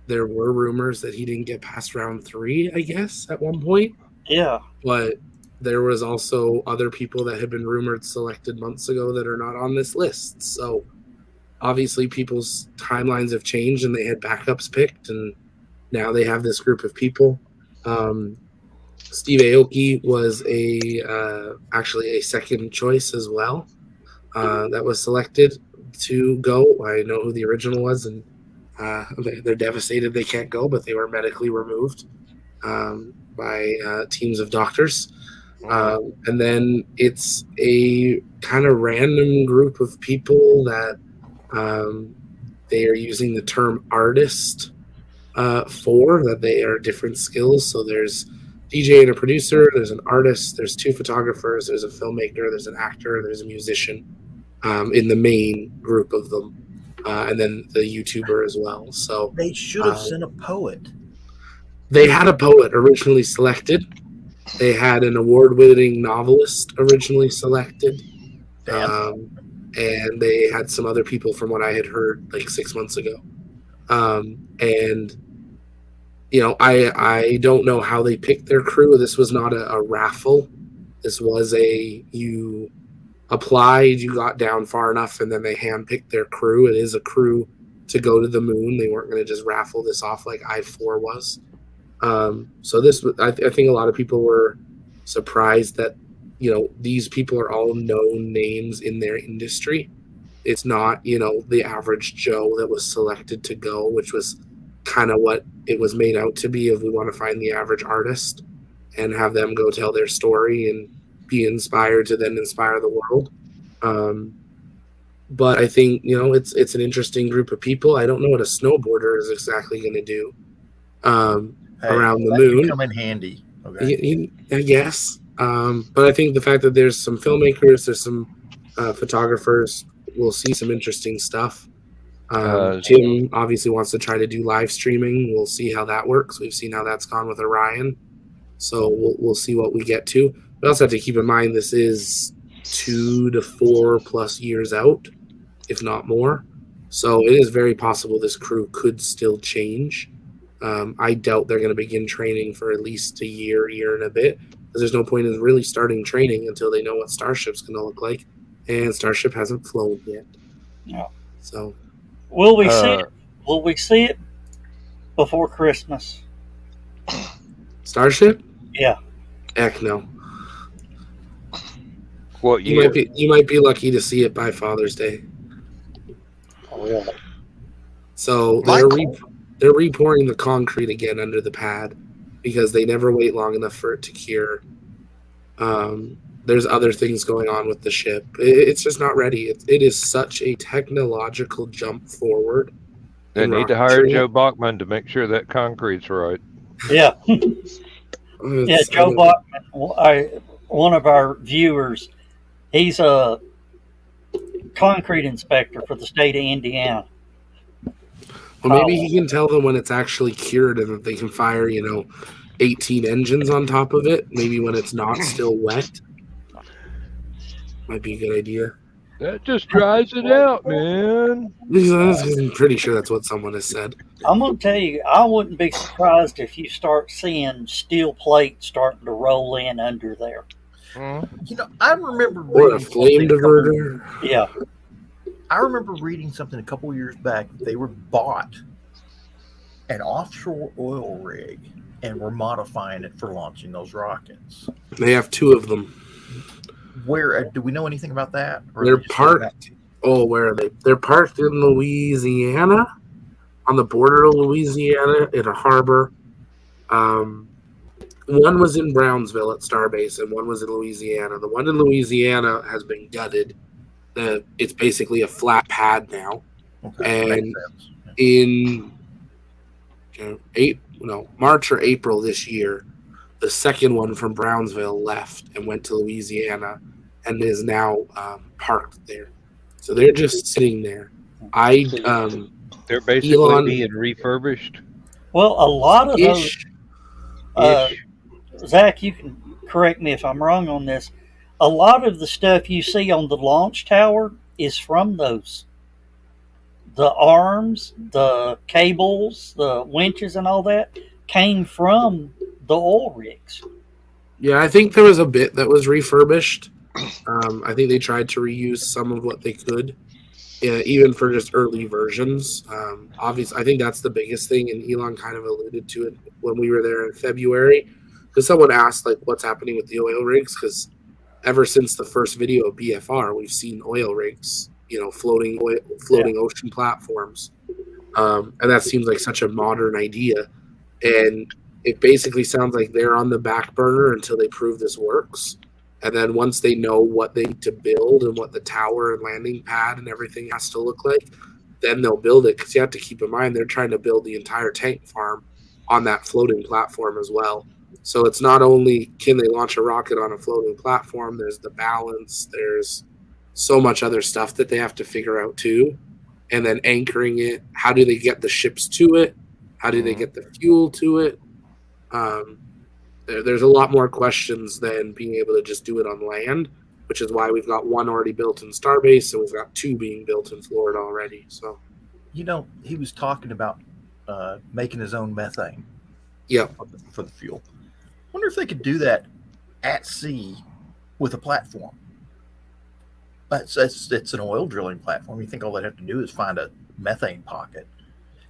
F: there were rumors that he didn't get past round 3, I guess, at one point.
C: Yeah.
F: But there was also other people that had been rumored selected months ago that are not on this list. So obviously people's timelines have changed and they had backups picked, and now they have this group of people. Steve Aoki was actually a second choice as well that was selected to go. I know who the original was, and they're devastated they can't go, but they were medically removed by teams of doctors. And then it's a kind of random group of people that they are using the term artist for, that they are different skills. So there's DJ and a producer, there's an artist, there's 2 photographers, there's a filmmaker, there's an actor, there's a musician in the main group of them, and then the YouTuber as well. So
B: They should have sent a poet.
F: they had a poet originally selected. They had an award-winning novelist originally selected. And they had some other people from what I had heard like 6 months ago. And you know, I don't know how they picked their crew. This was not a raffle. This was you applied, you got down far enough, and then they handpicked their crew. It is a crew to go to the moon. They weren't going to just raffle this off like I-4 was. So this, I think a lot of people were surprised that, you know, these people are all known names in their industry. It's not, you know, the average Joe that was selected to go, which was kind of what it was made out to be, if we want to find the average artist and have them go tell their story and be inspired to then inspire the world. But I think, you know, it's an interesting group of people. I don't know what a snowboarder is exactly going to do around the moon.
B: Come in handy. Okay.
F: I guess. But I think the fact that there's some filmmakers, there's some photographers, we'll see some interesting stuff. Jim obviously wants to try to do live streaming. We'll see how that works. We've seen how that's gone with Orion. So we'll see what we get to. We also have to keep in mind this is 2 to 4 plus years out, if not more. So it is very possible this crew could still change. I doubt they're going to begin training for at least a year and a bit, because there's no point in really starting training until they know what Starship's going to look like, and Starship hasn't flown yet.
C: No.
F: So,
C: will we see it? Will we see it before Christmas?
F: Starship?
C: Yeah.
F: Heck no.
D: What year?
F: You might be lucky to see it by Father's Day.
C: Oh, yeah.
F: So they're repouring the concrete again under the pad because they never wait long enough for it to cure. There's other things going on with the ship. It's just not ready. It is such a technological jump forward.
D: They need to hire Joe Bachman to make sure that concrete's right.
C: Yeah. Yeah, Joe Bachman, one of our viewers, he's a concrete inspector for the state of Indiana.
F: Well, maybe he can tell them when it's actually cured and that they can fire, 18 engines on top of it. Maybe when it's not still wet. Might be a good idea.
D: That just dries it out, man.
F: I'm pretty sure that's what someone has said.
C: I'm going to tell you, I wouldn't be surprised if you start seeing steel plates starting to roll in under there.
B: I remember
F: Or a flame diverter.
C: Yeah.
B: I remember reading something a couple years back. They were bought an offshore oil rig and were modifying it for launching those rockets.
F: They have 2 of them.
B: Where do we know anything about that? Or
F: They're parked. Oh, where are they? They're parked in Louisiana, on the border of Louisiana, in a harbor. One was in Brownsville at Starbase, and one was in Louisiana. The one in Louisiana has been gutted. It's basically a flat pad now.
B: Okay,
F: and in March or April this year, the second one from Brownsville left and went to Louisiana and is now parked there. So they're just sitting there.
D: They're basically being refurbished.
C: Well, a lot of those, Zach, you can correct me if I'm wrong on this. A lot of the stuff you see on the launch tower is from those. the arms, the cables, the winches, and all that came from the oil rigs.
F: Yeah, I think there was a bit that was refurbished. I think they tried to reuse some of what they could, even for just early versions. Obviously, I think that's the biggest thing, and Elon kind of alluded to it when we were there in February, because someone asked like, "What's happening with the oil rigs?" Because ever since the first video of BFR, we've seen oil rigs, floating ocean platforms, and that seems like such a modern idea, and it basically sounds like they're on the back burner until they prove this works. And then once they know what they need to build and what the tower and landing pad and everything has to look like, then they'll build it. Because you have to keep in mind, they're trying to build the entire tank farm on that floating platform as well. So it's not only can they launch a rocket on a floating platform, there's the balance, there's so much other stuff that they have to figure out too. And then anchoring it, how do they get the ships to it? How do they get the fuel to it? There's a lot more questions than being able to just do it on land, which is why we've got one already built in Starbase, and we've got two being built in Florida already. So,
B: he was talking about making his own methane.
F: Yeah,
B: for the fuel. Wonder if they could do that at sea with a platform. But it's an oil drilling platform. You think all they have to do is find a methane pocket?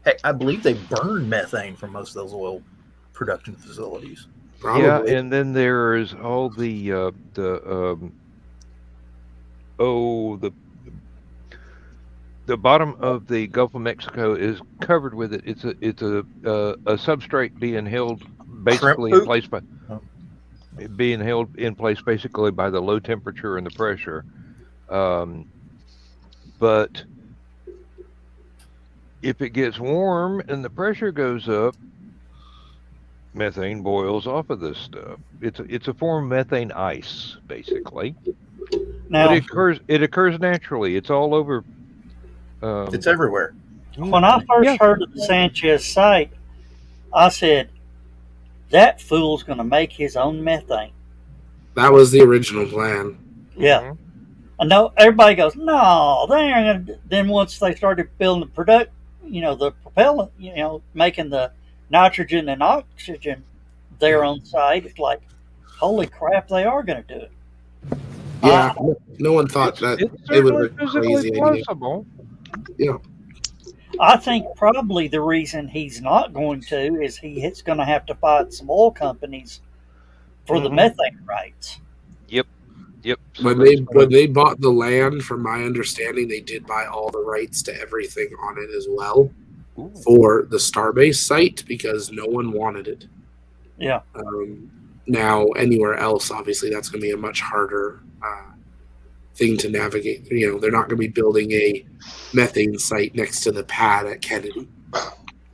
B: Heck, I believe they burn methane from most of those oil production facilities.
F: probably.
D: Yeah, and then there's all the bottom of the Gulf of Mexico is covered with it. It's a substrate being held basically in place by being held in place basically by the low temperature and the pressure. But if it gets warm and the pressure goes up, methane boils off of this stuff. It's a form of methane ice, basically.
C: Now,
D: But it occurs naturally. It's all over.
B: It's everywhere.
C: when I first heard of the Sanchez site, I said, that fool's going to make his own methane.
F: That was the original plan.
C: Yeah. I know everybody goes, no, they aren't going to. Then once they started building the propellant, making the nitrogen and oxygen there on site, it's like, holy crap, they are going to do it.
F: Yeah, no one thought that it was a crazy idea.
D: Possible.
F: Yeah.
C: I think probably the reason he's not going to is he's going to have to fight some oil companies for the methane rights.
D: Yep.
F: When they bought the land, from my understanding, they did buy all the rights to everything on it as well.
D: Ooh.
F: For the Starbase site, because no one wanted it.
C: Yeah.
F: Now, anywhere else, obviously, that's going to be a much harder thing to navigate. They're not going to be building a methane site next to the pad at Kennedy.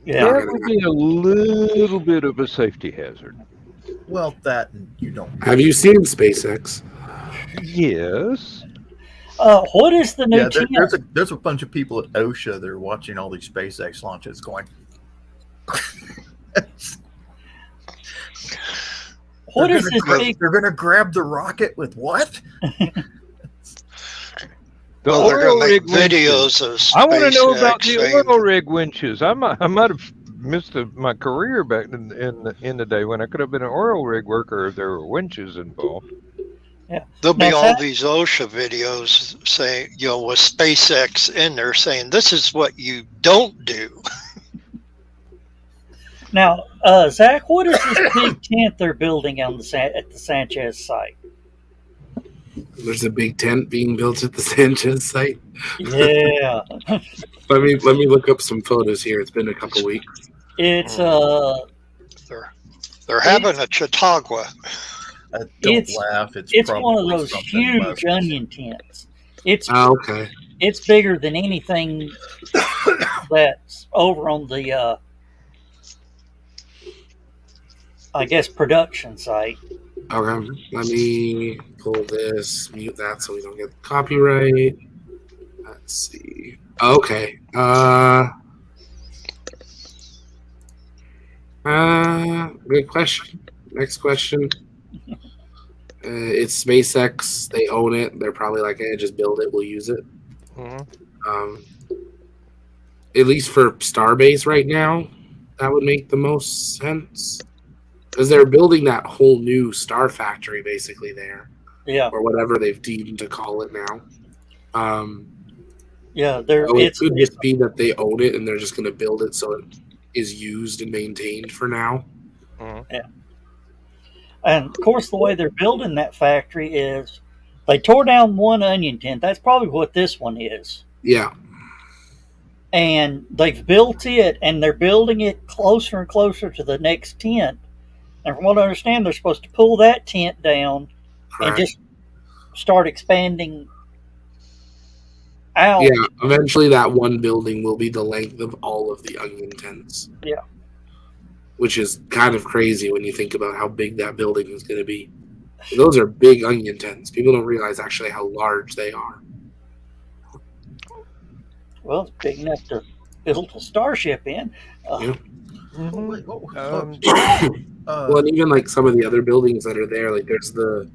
C: Yeah.
D: That would be a little bit of a safety hazard.
B: Well, that and you don't.
F: Have you seen SpaceX?
D: Yes.
C: What is the new
B: Yeah, there's a bunch of people at OSHA that are watching all these SpaceX launches going.
C: What is this big?
B: They're going to grab the rocket with what?
E: Well, they're going to make
D: rig
E: videos of SpaceX.
D: I want to know about the
E: saying-
D: oil rig winches. I might have missed my career back in the day when I could have been an oil rig worker if there were winches involved.
C: Yeah.
E: There'll be
C: Now,
E: all these OSHA videos saying, with SpaceX in there saying, this is what you don't do.
C: Now, Zach, what is this big tent they're building at the Sanchez site?
F: There's a big tent being built at the Sanchez site.
C: Yeah.
F: Let me look up some photos here. It's been a couple weeks.
C: It's
E: They're having a Chautauqua.
B: Don't laugh.
C: It's one of
B: probably
C: those
B: something
C: huge
B: left.
C: onion tents. It's
F: Okay.
C: it's bigger than anything that's over on the I guess production site.
F: Okay. Let me pull this, mute that so we don't get copyright. Let's see. Okay. Good question. Next question. It's SpaceX. They own it. They're probably like, hey, just build it. We'll use it.
D: Mhm.
F: at least for Starbase right now, that would make the most sense. Because they're building that whole new star factory basically there,
C: Yeah,
F: or whatever they've deemed to call it now.
C: yeah.
F: So it could just be that they own it and they're just going to build it so it is used and maintained for now.
C: And of course, the way they're building that factory is they tore down one onion tent. That's probably what this one is.
F: Yeah.
C: And they've built it, and they're building it closer and closer to the next tent. And from what I understand, they're supposed to pull that tent down
F: Correct.
C: and just start expanding out.
F: Yeah, eventually that one building will be the length of all of the onion tents.
C: Yeah.
F: Which is kind of crazy when you think about how big that building is going to be. Those are big onion tents. People don't realize actually how large they are.
C: Well, it's big enough to build a starship in.
F: Yeah.
B: Well,
F: and even like some of the other buildings that are there, like there's the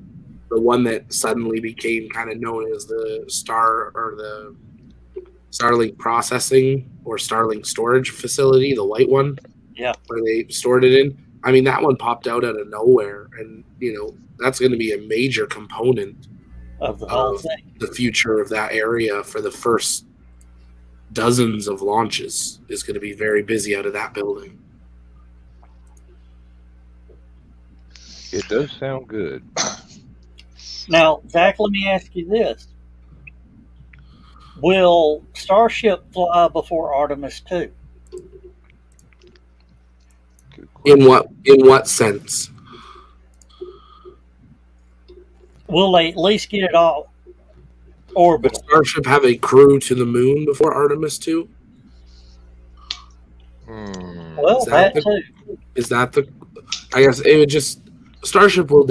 F: one that suddenly became kind of known as the Starlink processing or Starlink storage facility, the white one.
C: Yeah.
F: Where they stored it in. I mean, that one popped out of nowhere, and that's going to be a major component
C: Of the whole thing.
F: The future of that area for the first dozens of launches is going to be very busy out of that building.
D: It does sound good.
C: Now, Zach, let me ask you this. Will Starship fly before Artemis 2?
F: In what sense?
C: Will they at least get it all orbital?
F: Will Starship have a crew to the moon before Artemis 2?
C: Well, that too.
F: Is that the? I guess it would just Starship will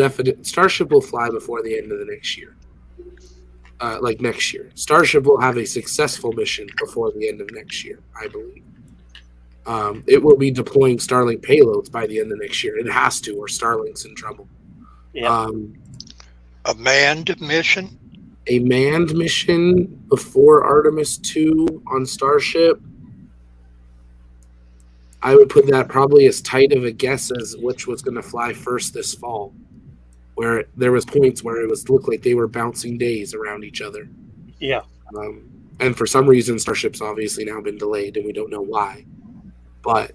F: fly before the end of the next year. Like next year, Starship will have a successful mission before the end of next year, I believe. It will be deploying Starlink payloads by the end of next year. It has to, or Starlink's in trouble.
C: Yeah.
E: A manned mission?
F: A manned mission before Artemis 2 on Starship. I would put that probably as tight of a guess as which was going to fly first this fall, where there was points where it looked like they were bouncing days around each other.
C: Yeah.
F: And for some reason, Starship's obviously now been delayed, and we don't know why. But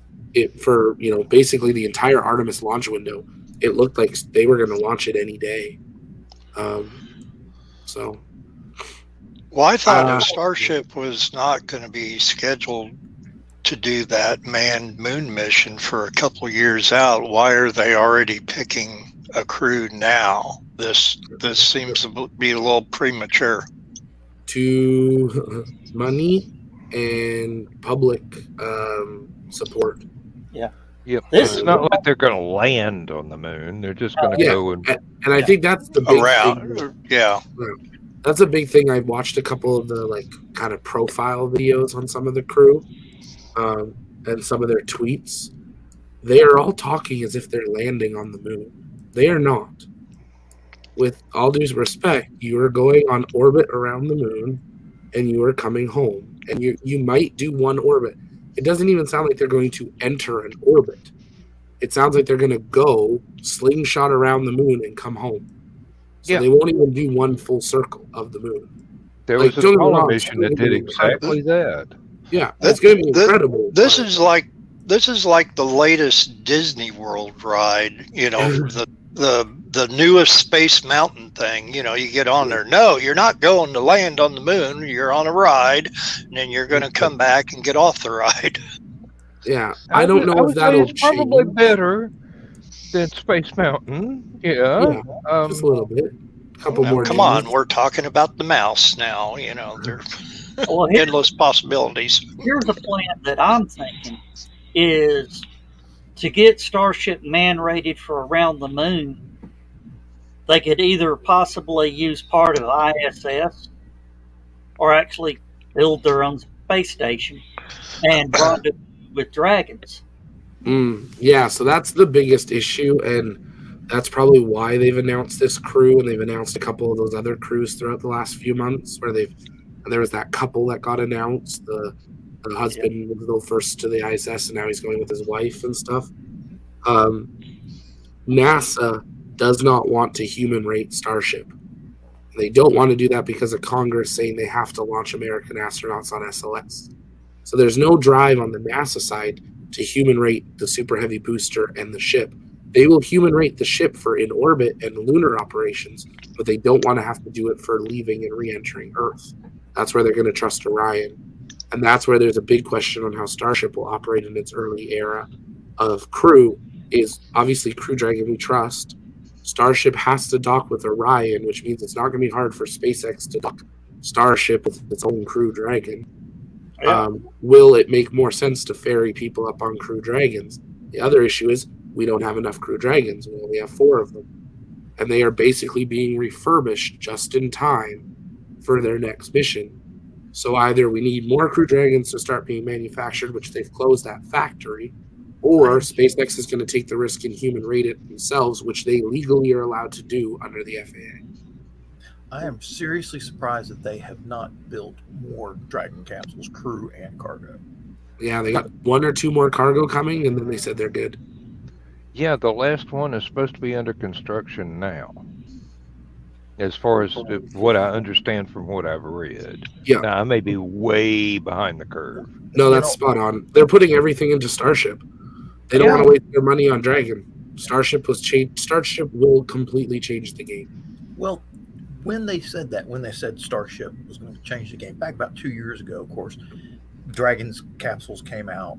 F: for basically the entire Artemis launch window, it looked like they were going to launch it any day. So.
E: Well, I thought Starship was not going to be scheduled to do that manned moon mission for a couple of years out. Why are they already picking a crew now? This seems to be a little premature.
F: To money and public support.
C: Yeah.
D: Yep. It's not like they're going to land on the moon. They're just going to go and
F: I think that's the big
E: around.
F: thing.
E: Yeah.
F: That's a big thing. I watched a couple of the kind of profile videos on some of the crew, and some of their tweets. They are all talking as if they're landing on the moon. They are not. With all due respect, you are going on orbit around the moon, and you are coming home. And you might do one orbit. It doesn't even sound like they're going to enter an orbit. It sounds like they're going to go slingshot around the moon and come home. So they won't even do one full circle of the moon.
D: There was a Apollo mission that did exactly that.
F: Yeah, that's going to be incredible.
E: This is like the latest Disney World ride. The newest Space Mountain thing. You get on there. No, you're not going to land on the moon. You're on a ride, and then you're going to come back and get off the ride.
F: Yeah, I don't know if that'll change.
D: Probably better than Space Mountain. Yeah,
F: just a little bit. A couple more.
E: Come on, we're talking about the mouse now. There are endless possibilities.
C: Here's a plan that I'm thinking is to get Starship man-rated for around the moon. They could either possibly use part of ISS or actually build their own space station and bond it with Dragons.
F: Yeah, so that's the biggest issue, and that's probably why they've announced this crew, and they've announced a couple of those other crews throughout the last few months, where there was that couple that got announced, the The husband was the first to the ISS, and now he's going with his wife and stuff. NASA does not want to human rate Starship. They don't want to do that because of Congress saying they have to launch American astronauts on SLS. So there's no drive on the NASA side to human rate the Super Heavy booster and the ship. They will human rate the ship for in orbit and lunar operations, but they don't want to have to do it for leaving and re-entering Earth. That's where they're going to trust Orion. And that's where there's a big question on how Starship will operate in its early era of Crew. Is obviously Crew Dragon we trust. Starship has to dock with Orion, which means it's not going to be hard for SpaceX to dock Starship with its own Crew Dragon.
C: Yeah.
F: Will it make more sense to ferry people up on Crew Dragons? The other issue is we don't have enough Crew Dragons. We only have 4 of them. And they are basically being refurbished just in time for their next mission. So either we need more Crew Dragons to start being manufactured, which they've closed that factory, or SpaceX is going to take the risk and human rate it themselves, which they legally are allowed to do under the FAA.
B: I am seriously surprised that they have not built more Dragon capsules, crew and cargo.
F: Yeah, they got 1 or 2 more cargo coming, and then they said they're good.
D: Yeah, the last one is supposed to be under construction now. As far as what I understand from what I've read.
F: Yeah.
D: Now, I may be way behind the curve.
F: No, that's spot on. They're putting everything into Starship. They don't want to waste their money on Dragon. Starship will completely change the game.
B: Well, when they said that, when they said Starship was going to change the game, back about 2 years ago, of course, Dragon's capsules came out,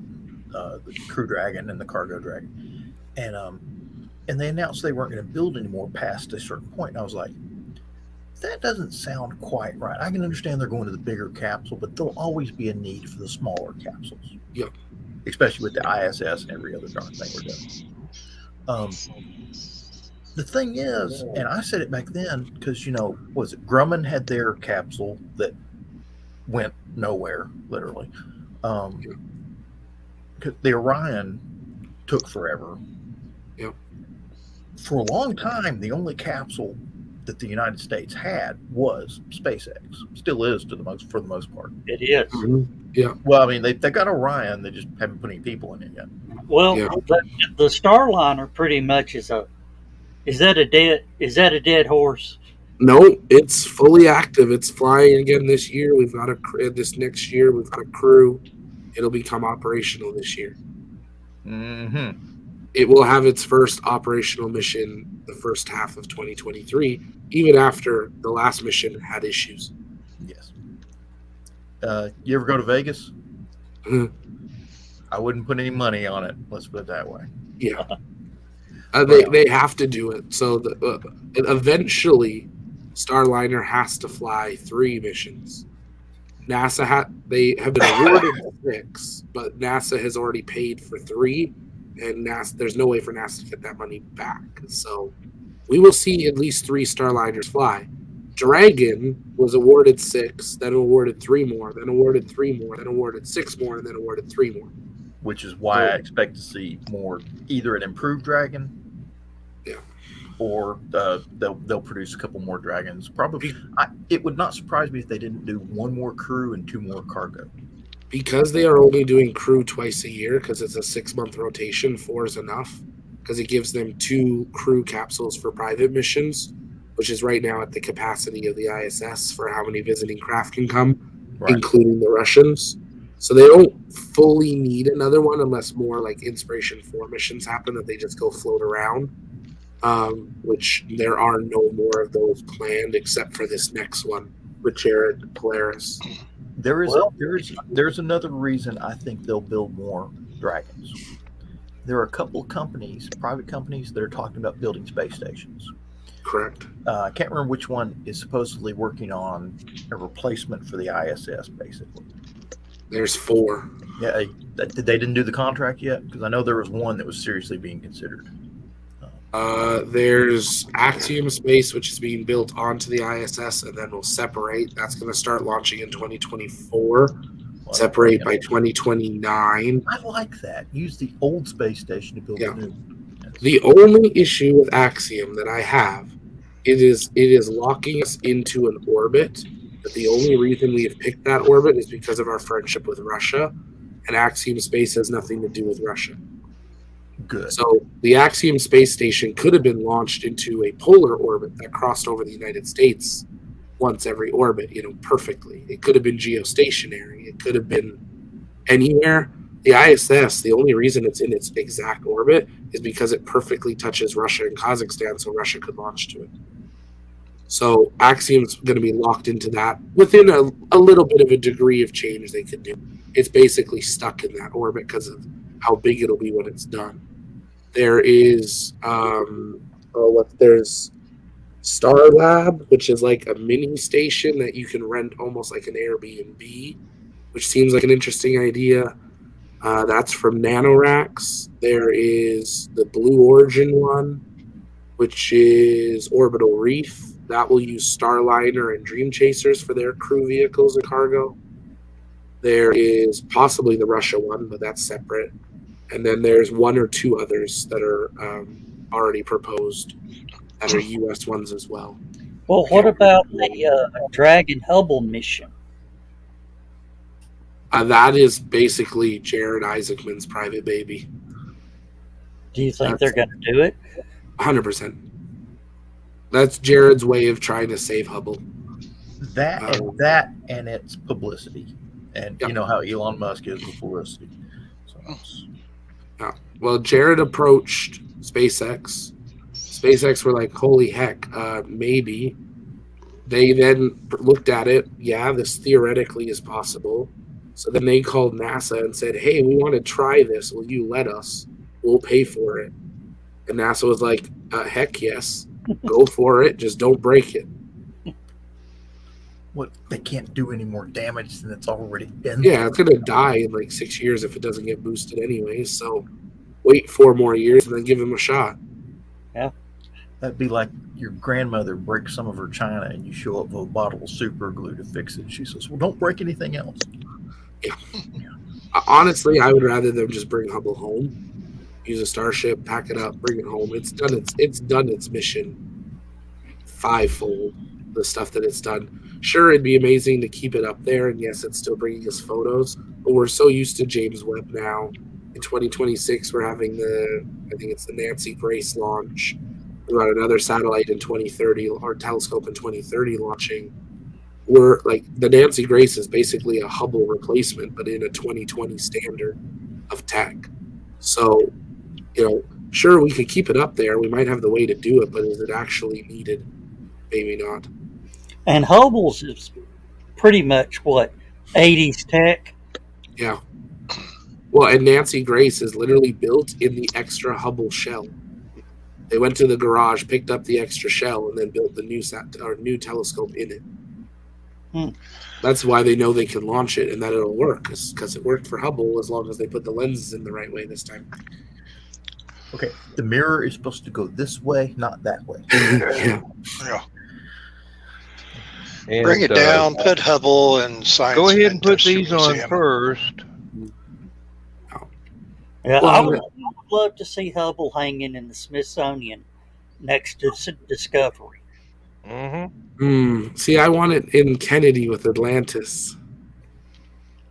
B: the Crew Dragon and the Cargo Dragon, and they announced they weren't going to build anymore past a certain point. And I was like, that doesn't sound quite right. I can understand they're going to the bigger capsule, but there'll always be a need for the smaller capsules.
F: Yep.
B: Especially with the ISS and every other darn thing we're doing. The thing is, and I said it back then, because, was it Grumman had their capsule that went nowhere, literally. The Orion took forever.
F: Yep.
B: For a long time, the only capsule that the United States had was SpaceX. Still is for the most part.
C: It is.
F: Mm-hmm. Yeah.
B: Well, I mean, they got Orion. They just haven't put any people in it yet.
C: Well,
F: Yeah.
C: the Starliner pretty much is that a dead horse?
F: No, it's fully active. It's flying again this year. This next year we've got a crew. It'll become operational this year.
B: Mm-hmm.
F: It will have its first operational mission the first half of 2023, even after the last mission had issues.
B: Yes. You ever go to Vegas? I wouldn't put any money on it. Let's put it that way.
F: Yeah. They have to do it. So eventually, Starliner has to fly 3 missions. They have been awarded 6, but NASA has already paid for 3, and there's no way for NASA to get that money back. So we will see at least 3 Starliners fly. Dragon was awarded 6, then awarded 3 more, then awarded 3 more, then awarded 6 more, and then awarded 3 more.
B: Which is why I expect to see more, either an improved Dragon, or they'll produce a couple more Dragons. Probably, it would not surprise me if they didn't do 1 more crew and 2 more cargo.
F: Because they are only doing crew twice a year, because it's a 6-month rotation, 4 is enough, because it gives them 2 crew capsules for private missions, which is right now at the capacity of the ISS for how many visiting craft can come, including the Russians. So they don't fully need another one unless more like Inspiration 4 missions happen that they just go float around, which there are no more of those planned except for this next one with Jared Polaris.
B: There's another reason I think they'll build more Dragons. There are a couple of companies, private companies, that are talking about building space stations.
F: Correct.
B: I can't remember which one is supposedly working on a replacement for the ISS, basically.
F: There's 4.
B: Yeah, they didn't do the contract yet? Because I know there was one that was seriously being considered.
F: There's Axiom Space, which is being built onto the ISS and then will separate. That's going to start launching in 2024. Separate by 2029.
B: I like that. Use the old space station to build a new one.
F: The only issue with Axiom that I have, it is locking us into an orbit But the only reason we have picked that orbit is because of our friendship with Russia, and Axiom Space has nothing to do with Russia.
B: Good.
F: So the Axiom Space Station could have been launched into a polar orbit that crossed over the United States once every orbit, perfectly. It could have been geostationary. It could have been anywhere. The ISS, the only reason it's in its exact orbit is because it perfectly touches Russia and Kazakhstan, so Russia could launch to it. So Axiom's going to be locked into that within a little bit of a degree of change they could do. It's basically stuck in that orbit because of how big it'll be when it's done. There is there's Star Lab, which is like a mini station that you can rent almost like an Airbnb, which seems like an interesting idea. That's from Nanoracks. There is the Blue Origin one, which is Orbital Reef. That will use Starliner and Dream Chasers for their crew vehicles and cargo. There is possibly the Russia one, but that's separate. And then there's one or two others that are already proposed that are U.S. ones as well.
C: Well, what about the Dragon Hubble mission?
F: That is basically Jared Isaacman's private baby.
C: Do you think they're going to do it?
F: 100%. That's Jared's way of trying to save Hubble.
B: That and its publicity. And
F: Yep.
B: you know how Elon Musk is with publicity. So
F: Yeah. Well, Jared approached SpaceX. SpaceX were like, holy heck, maybe. They then looked at it. Yeah, this theoretically is possible. So then they called NASA and said, hey, we want to try this. Will you let us? We'll pay for it. And NASA was like, heck yes. Go for it. Just don't break it.
B: what, they can't do any more damage than it's already been.
F: Yeah, it's going to die in like 6 years if it doesn't get boosted anyways. So wait 4 more years and then give him a shot.
B: That'd be like your grandmother breaks some of her china and you show up with a bottle of super glue to fix it. She says, well, don't break anything else.
F: Honestly, I would rather them just bring Hubble home, use a Starship, pack it up, bring it home. It's done its mission fivefold, the stuff that it's done. Sure, it'd be amazing to keep it up there, and yes, it's still bringing us photos, but we're so used to James Webb now. In 2026, we're having I think it's the Nancy Grace launch. We've got another satellite in 2030, or telescope in 2030 launching. We're like, the Nancy Grace is basically a Hubble replacement, but in a 2020 standard of tech. So, sure, we could keep it up there. We might have the way to do it, but is it actually needed? Maybe not.
C: And Hubble's is pretty much what, 80s tech?
F: Yeah. Well, and Nancy Grace is literally built in the extra Hubble shell. They went to the garage, picked up the extra shell, and then built the new telescope in it. That's why they know they can launch it and that it'll work, because it worked for Hubble as long as they put the lenses in the right way this time.
B: Okay, the mirror is supposed to go this way, not that way.
F: Yeah.
D: And,
E: Bring it down, put Hubble and science.
D: Go ahead and put
E: Industry
D: these on
E: Museum.
D: first.
C: Yeah,
F: Well,
C: I would love to see Hubble hanging in the Smithsonian next to Discovery.
D: Mm-hmm.
F: See, I want it in Kennedy with Atlantis,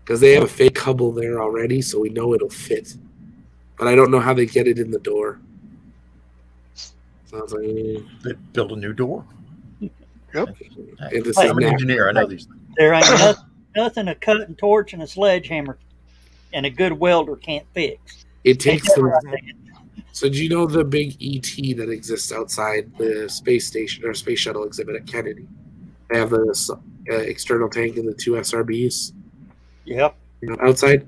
F: because they have a fake Hubble there already, so we know it'll fit. But I don't know how they get it in the door. So I was like,
B: They build a new door.
E: Yep.
B: Hey,
F: It's
B: I'm an engineer. I know these things.
C: There ain't nothing a cutting torch and a sledgehammer and a good welder can't fix.
F: It takes them.
C: Right.
F: So do you know the big ET that exists outside the space station or space shuttle exhibit at Kennedy? They have the external tank and the 2 SRBs
C: Yep.
F: outside.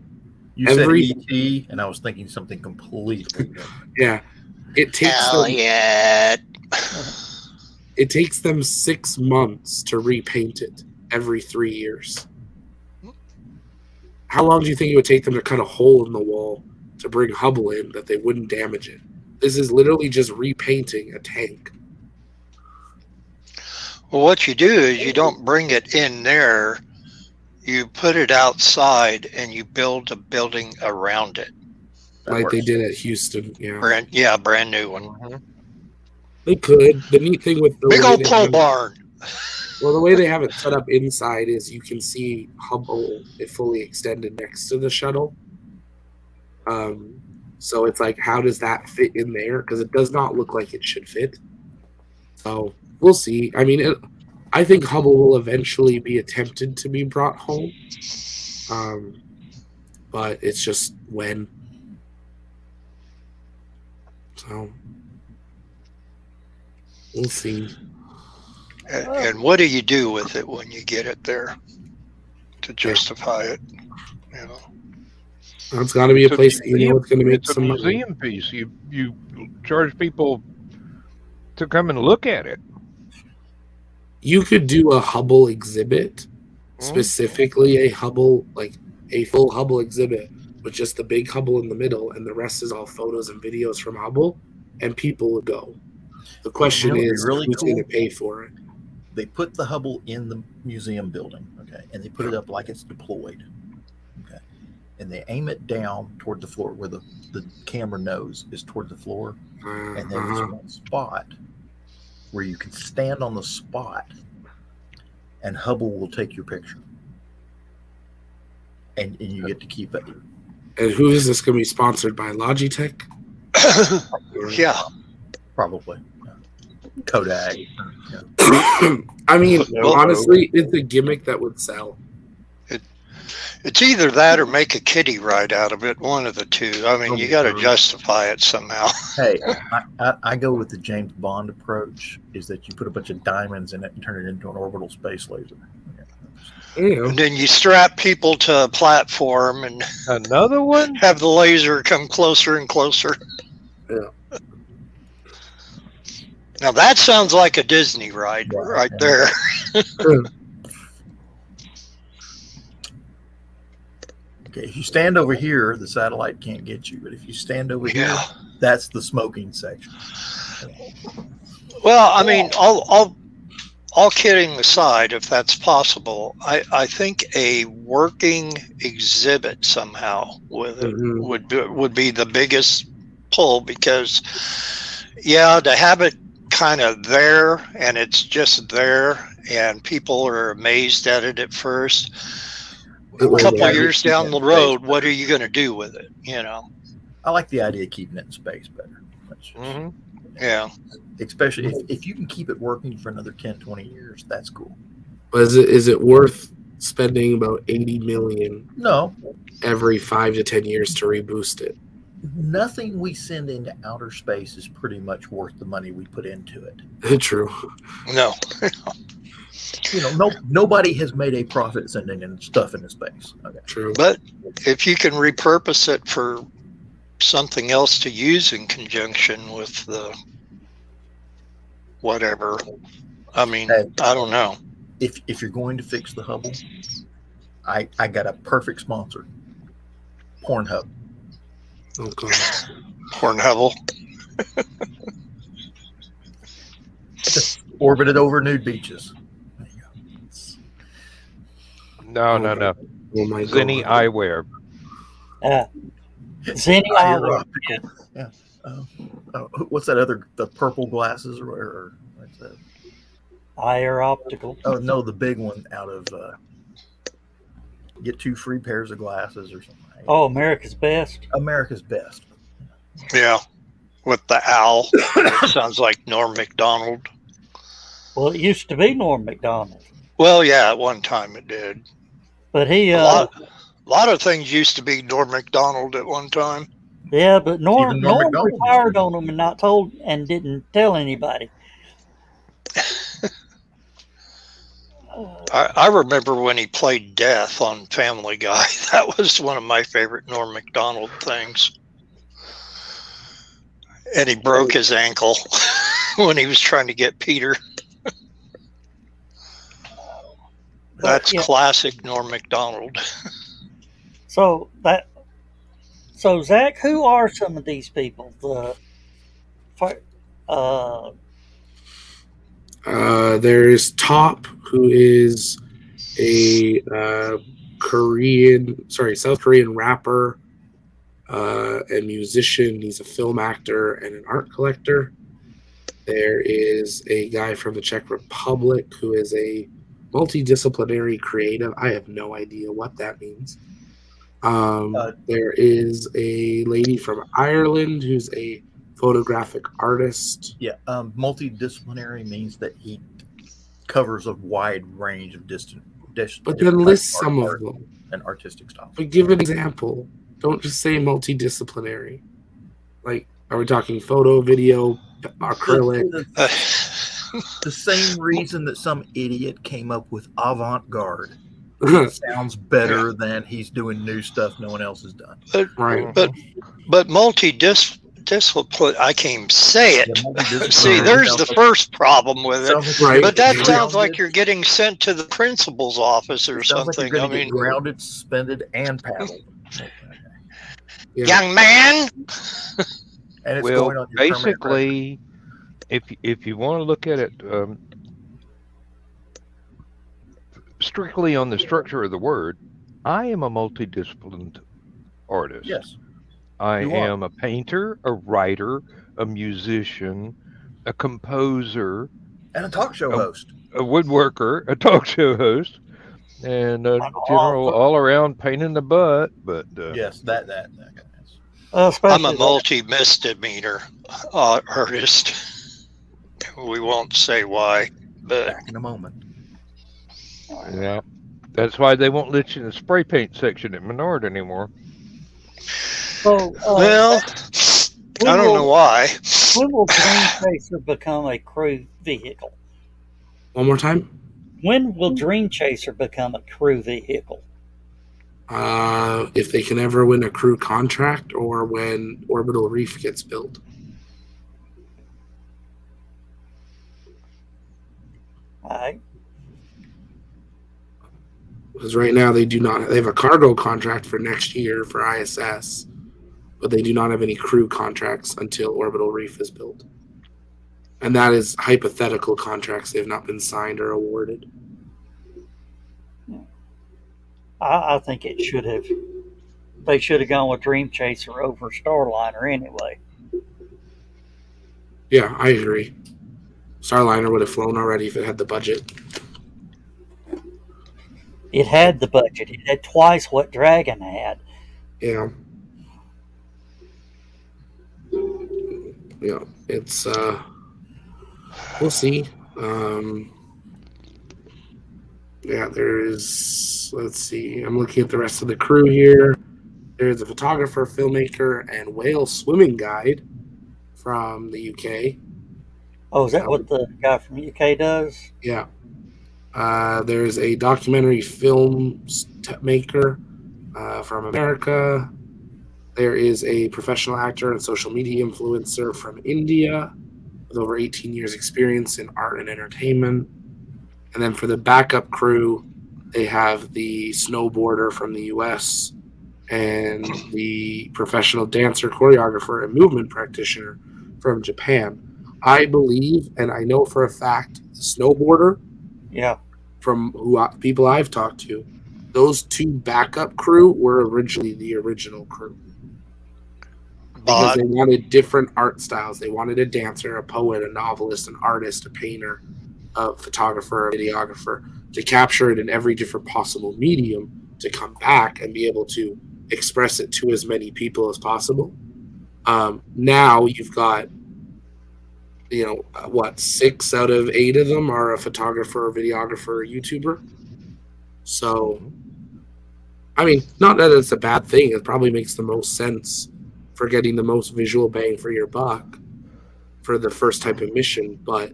B: You
F: Every-
B: said ET, and I was thinking something completely different.
F: Yeah, it takes them.
E: Elliot.
F: It takes them 6 months to repaint it every 3 years. How long do you think it would take them to cut a hole in the wall to bring Hubble in that they wouldn't damage it? This is literally just repainting a tank.
E: Well, what you do is you don't bring it in there. You put it outside and you build a building around it.
B: That
F: Like they
B: works.
F: did at Houston. Yeah,
E: Brand new one.
F: they could. The neat thing with the
E: Big
F: way
E: old
F: they
E: pole
F: have-
E: barn.
F: Well, the way they have it set up inside is you can see Hubble it fully extended next to the shuttle. So it's like, how does that fit in there? Because it does not look like it should fit. So we'll see. I mean, I think Hubble will eventually be attempted to be brought home. But it's just when. So we'll see.
E: And what do you do with it when you get it there to justify it? You know,
F: It's got to be a place that you know it's going to make
D: It's a
F: some money.
D: museum piece. You charge people to come and look at it.
F: You could do a Hubble exhibit, specifically a Hubble, like a full Hubble exhibit with just the big Hubble in the middle, and the rest is all photos and videos from Hubble, and people would go. The question
B: You know, it'd be
F: is,
B: really
F: who's
B: cool.
F: going to pay for it?
B: They put the Hubble in the museum building, okay, and they put it up like it's deployed, okay, and they aim it down toward the floor where the camera nose is toward the floor, and there's one spot where you can stand on the spot, and Hubble will take your picture, and you get to keep it.
F: And who is this going to be sponsored by? Logitech?
E: yeah.
B: Probably Kodak. Yeah.
F: I mean,
E: Well,
F: honestly, it's a gimmick that would sell.
E: It's either that or make a kiddie ride out of it. One of the two. I mean, you got to justify it somehow.
B: Hey, I go with the James Bond approach, is that you put a bunch of diamonds in it and turn it into an orbital space laser.
F: You know,
E: And then you strap people to a platform and
D: Another one?
E: have the laser come closer and closer.
F: Yeah.
E: Now that sounds like a Disney ride right there.
B: Okay, if you stand over here, the satellite can't get you. But if you stand over here,
E: Yeah.
B: that's the smoking section.
E: Well, I mean, all kidding aside, if that's possible, I think a working exhibit somehow with it would be the biggest pull, because to have it kind of there and it's just there and people are amazed at it at first. A couple of years down the road, what are you going to do with it? You know?
B: I like the idea of keeping it in space better.
E: Yeah.
B: Especially if you can keep it working for another 10, 20 years, that's cool.
F: But is it worth spending about $80 million
B: No,
F: every 5 to 10 years to reboost it?
B: nothing we send into outer space is pretty much worth the money we put into it.
F: True.
E: No.
B: You know, nobody has made a profit sending in stuff into space. Okay.
F: True.
E: But if you can repurpose it for something else to use in conjunction with the whatever, I mean,
B: Hey.
E: I don't know.
B: If you're going to fix the Hubble, I got a perfect sponsor. Pornhub.
F: Oh, God.
E: Pornhubble.
B: Just orbit it over nude beaches. There you go.
D: No.
F: Oh, my God.
D: Zenny eyewear.
C: Zenny
B: Higher
C: Island.
B: Yeah. What's that other, the purple glasses or what's that?
C: Higher optical.
B: Oh no, the big one out of get 2 free pairs of glasses or something.
C: Oh, America's Best.
B: America's Best.
E: Yeah. With the owl. Sounds like Norm Macdonald.
C: Well, it used to be Norm Macdonald,
E: Well, yeah, at one time it did.
C: but he
E: A lot of things used to be Norm Macdonald at one time.
C: yeah, but Norm
B: Even Norm Macdonald
C: retired on them and not told and didn't tell anybody.
E: I remember when he played Death on Family Guy. That was one of my favorite Norm Macdonald things. And he broke his ankle when he was trying to get Peter. That's
C: yeah.
E: classic Norm Macdonald.
C: So Zach, who are some of these people?
F: There's Top, who is a South Korean rapper and musician. He's a film actor and an art collector. There is a guy from the Czech Republic who is a multidisciplinary creative. I have no idea what that means. There is a lady from Ireland who's a photographic artist.
B: Yeah, multidisciplinary means that he covers a wide range of
F: But then list some of them
B: and artistic styles.
F: But give an example. Don't just say multidisciplinary. Like, are we talking photo, video, acrylic?
B: The same reason that some idiot came up with avant-garde sounds better than he's doing new stuff no one else has done.
E: But multidiscipline, I can't even say it. See, there's the first problem with it.
F: Right.
E: But that sounds like you're getting sent to the principal's office or
B: something.
E: Like
B: I mean, grounded, suspended, and paddled.
E: Young man.
B: And it's
D: well,
B: going on your
D: basically, if you want to look at it strictly on the structure of the word, I am a multidisciplined artist.
B: Yes.
D: I am a painter, a writer, a musician, a composer,
B: and a talk show host,
D: a woodworker, a talk show host, and a general all-around pain in the butt. But
B: yes, that
E: I'm a multi-misdemeanor artist. We won't say why, but
B: back in a moment.
D: Yeah, that's why they won't let you in the spray paint section at Menard anymore.
C: So,
E: well, I don't know why.
C: When will Dream Chaser become a crew vehicle?
F: One more time.
C: When will Dream Chaser become a crew vehicle?
F: If they can ever win a crew contract, or when Orbital Reef gets built.
C: All right.
F: Because right now they do not. They have a cargo contract for next year for ISS, but they do not have any crew contracts until Orbital Reef is built. And that is hypothetical contracts. They have not been signed or awarded.
C: I think it should have. They should have gone with Dream Chaser over Starliner anyway.
F: Yeah, I agree. Starliner would have flown already if it had the budget.
C: It had the budget. It had twice what Dragon had.
F: Yeah. Yeah, it's we'll see. Yeah, there's, let's see, I'm looking at the rest of the crew here. There's a photographer, filmmaker, and whale swimming guide from the UK.
C: Oh, is that what the guy from the UK does?
F: Yeah. There's a documentary film maker from America. There is a professional actor and social media influencer from India with over 18 years experience in art and entertainment. And then for the backup crew, they have the snowboarder from the US and the professional dancer, choreographer, and movement practitioner from Japan. I believe, and I know for a fact, the snowboarder, from people I've talked to, those two backup crew were originally the original crew. Because they wanted different art styles. They wanted a dancer, a poet, a novelist, an artist, a painter, a photographer, a videographer, to capture it in every different possible medium to come back and be able to express it to as many people as possible. Now you've got, 6 out of 8 of them are a photographer, a videographer, or YouTuber. So, I mean, not that it's a bad thing. It probably makes the most sense for getting the most visual bang for your buck for the first type of mission, but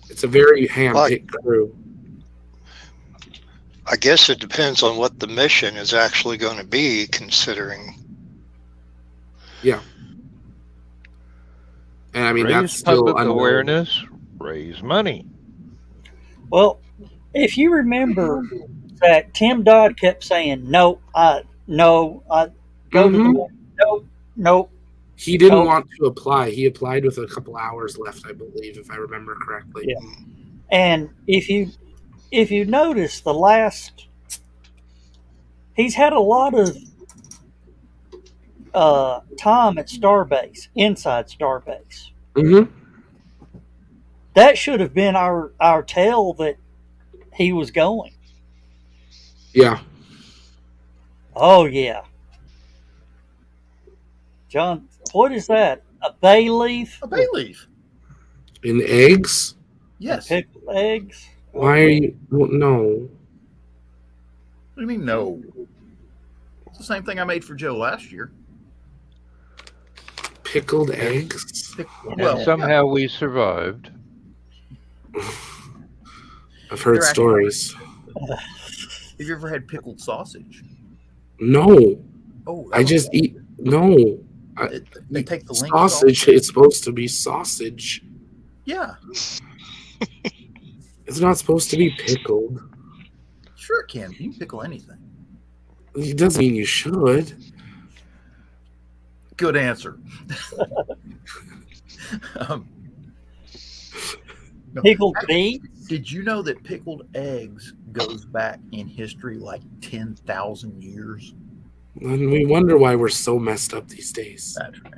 F: it's a very hand-picked crew.
E: I guess it depends on what the mission is actually going to be, considering.
F: Yeah. And I mean,
D: raise
F: that's still
D: public awareness, raise money.
C: Well, if you remember that Tim Dodd kept saying, no, to the nope.
F: He didn't want to apply. He applied with a couple hours left, I believe, if I remember correctly.
C: Yeah. And if you notice he's had a lot of time at Starbase, inside Starbase.
F: Mm-hmm.
C: That should have been our tell that he was going.
F: Yeah.
C: Oh yeah, John. What is that? A bay leaf?
B: A bay leaf.
F: In eggs?
B: Yes.
C: Pickled eggs?
F: Why are you? Well, no.
B: What do you mean no? It's the same thing I made for Joe last year.
F: Pickled eggs?
B: Well,
D: Somehow we survived.
F: I've heard
B: They're
F: stories.
B: have you ever had pickled sausage?
F: No.
B: Oh,
F: I just eat. No.
B: They take the links
F: sausage. It's supposed to be sausage.
B: Yeah,
F: It's not supposed to be pickled.
B: sure it can. You can pickle anything.
F: It doesn't mean you should.
B: Good answer. um, no.
C: Pickled meat?
B: Did you know that pickled eggs goes back in history like 10,000 years?
F: And we wonder why we're so messed up these days.
B: That's right.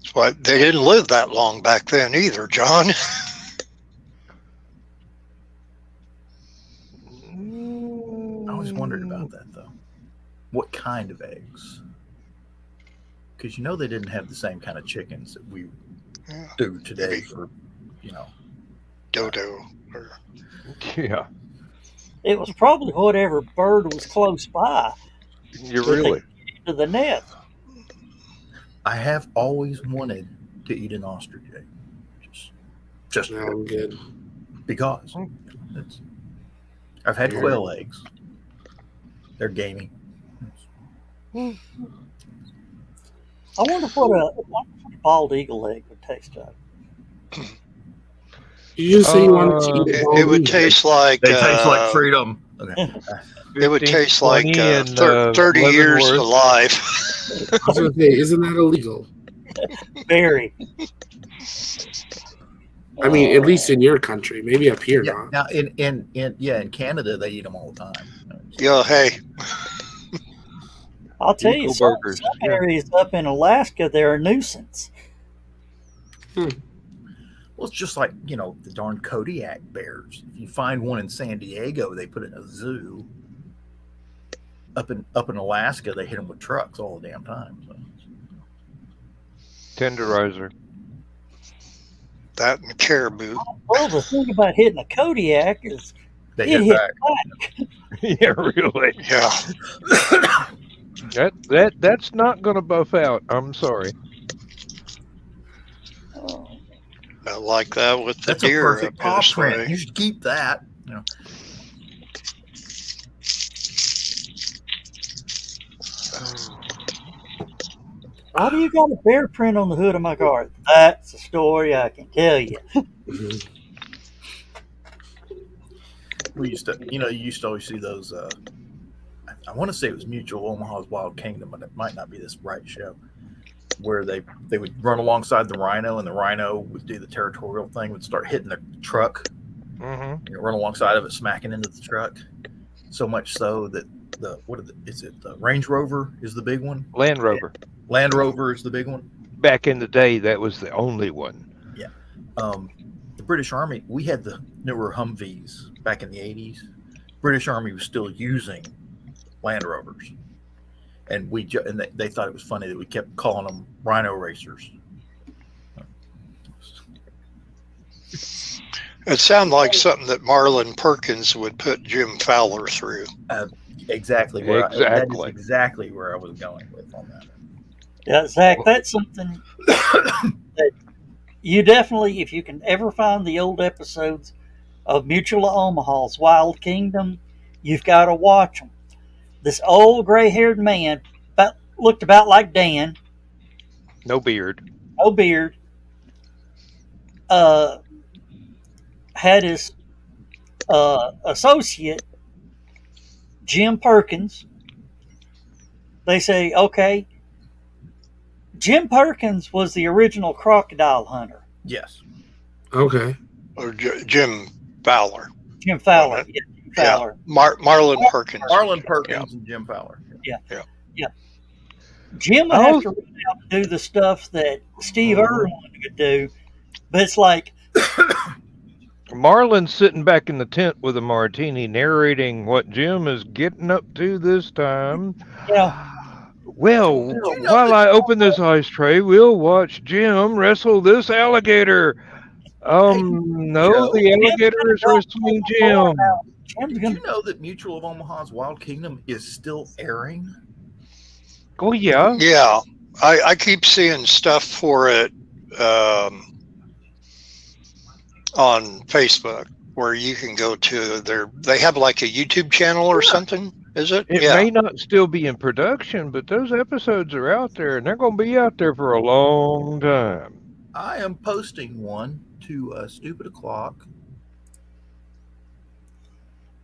E: That's why they didn't live that long back then either, John.
B: I always wondered about that though. What kind of eggs? Because they didn't have the same kind of chickens that we
E: Yeah.
B: do today
E: Maybe.
B: for,
E: Dodo.
D: Yeah.
C: It was probably whatever bird was close by
D: You really?
C: to the net.
B: I have always wanted to eat an ostrich egg. Just
F: No, I'm good.
B: because. I've had quail eggs. They're gamey.
C: I wonder what a bald eagle egg would taste like.
F: You just say you wanted to eat
E: It would taste like
B: They taste like freedom. Okay.
E: it would
D: 15,
E: taste like
D: 20 and,
E: 30 years
D: Leavenworth.
E: to life.
F: I was gonna say, isn't that illegal?
C: Very.
F: I mean, at least in your country. Maybe up here
B: Yeah.
F: not.
B: Now in Canada they eat them all the time.
E: Yeah, hey,
C: I'll tell you,
D: Eagle
C: some
D: burgers.
C: areas up in Alaska, they're a nuisance.
B: Well, it's just like the darn Kodiak bears. If you find one in San Diego, they put it in a zoo. Up in Alaska, they hit them with trucks all the damn time. So.
D: Tenderizer.
E: that and caribou.
C: Well, the thing about hitting a Kodiak is
B: They
C: it
B: hit
C: hit
B: back.
C: back.
D: Yeah, really.
E: Yeah,
D: That's not gonna buff out. I'm sorry.
C: Oh,
E: I like that with the
B: That's a
E: deer
B: perfect
E: up in
B: paw
E: this
B: print.
E: way.
B: You should keep that.
C: why do you got a bear print on the hood of my car? That's a story I can tell you.
F: Mhm.
B: We used to, you used to always see those. I want to say it was Mutual Omaha's Wild Kingdom, but it might not be this right show. Where they would run alongside the rhino, and the rhino would do the territorial thing, would start hitting the truck,
D: Mm-hmm.
B: run alongside of it, smacking into the truck. So much so that the Range Rover is the big one.
D: Land Rover.
B: Land Rover is the big one.
D: Back in the day, that was the only one.
B: The British Army, we had the newer Humvees back in the 80s. British Army was still using Land Rovers. And they thought it was funny that we kept calling them Rhino Racers.
E: It sounded like something that Marlon Perkins would put Jim Fowler through.
B: Exactly. That is exactly where I was going with on that.
C: Yeah, Zach, that's something that you definitely, if you can ever find the old episodes of Mutual of Omaha's Wild Kingdom, you've got to watch them. This old gray-haired man looked about like Dan,
D: No beard.
C: no beard, had his associate, Jim Perkins. They say, okay, Jim Perkins was the original crocodile hunter.
B: Yes.
F: Okay.
E: Or Jim Fowler.
C: Jim Fowler. Yeah, Jim Fowler.
E: Marlon Perkins.
B: Marlon Perkins and Jim Fowler.
C: Jim would have to run out and do the stuff that Steve Irwin could do But it's like,
D: Marlon's sitting back in the tent with a martini, narrating what Jim is getting up to this time.
C: you know,
D: Well,
B: Did you know
D: while
B: that-
D: I open this ice tray, we'll watch Jim wrestle this alligator. No,
B: Joe,
D: the alligator is wrestling Jim.
C: Jim's
B: Did
C: gonna,
B: you know that Mutual of Omaha's Wild Kingdom is still airing?
D: Oh, yeah.
E: Yeah, I keep seeing stuff for it on Facebook where you can go to they have like a YouTube channel or something, is it?
D: It may not still be in production, but those episodes are out there, and they're going to be out there for a long time.
B: I am posting one to Stupid O'Clock.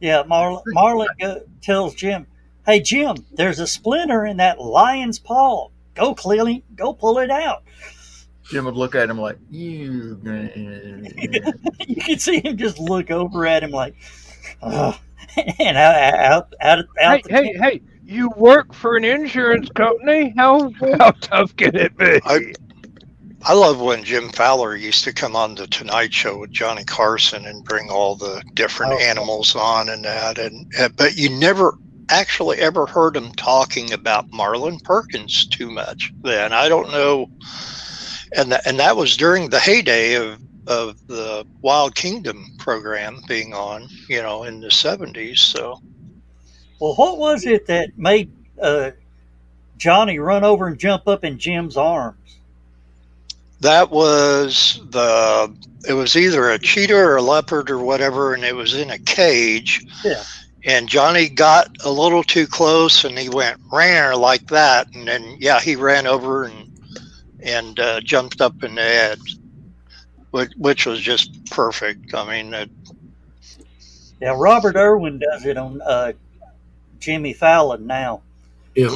C: yeah, Marlon tells Jim, "Hey Jim, there's a splinter in that lion's paw. Go pull it out."
B: Jim would look at him like, you.
C: You can see him just look over at him like, "Ugh." And out the tent.
D: Hey, you work for an insurance company? How tough can it be?
E: I love when Jim Fowler used to come on the Tonight Show with Johnny Carson and bring all the different animals on and that, but you never actually ever heard him talking about Marlon Perkins too much then. I don't know, and that was during the heyday of the Wild Kingdom program being on, in the 70s. So,
C: Well, what was it that made Johnny run over and jump up in Jim's arms?
E: that was it was either a cheetah or a leopard or whatever, and it was in a cage.
C: Yeah.
E: And Johnny got a little too close, and he went ran like that, and then he ran over and jumped up in the head, which was just perfect. I mean,
C: Yeah, Robert Irwin does it on Jimmy Fallon now.
F: Yeah.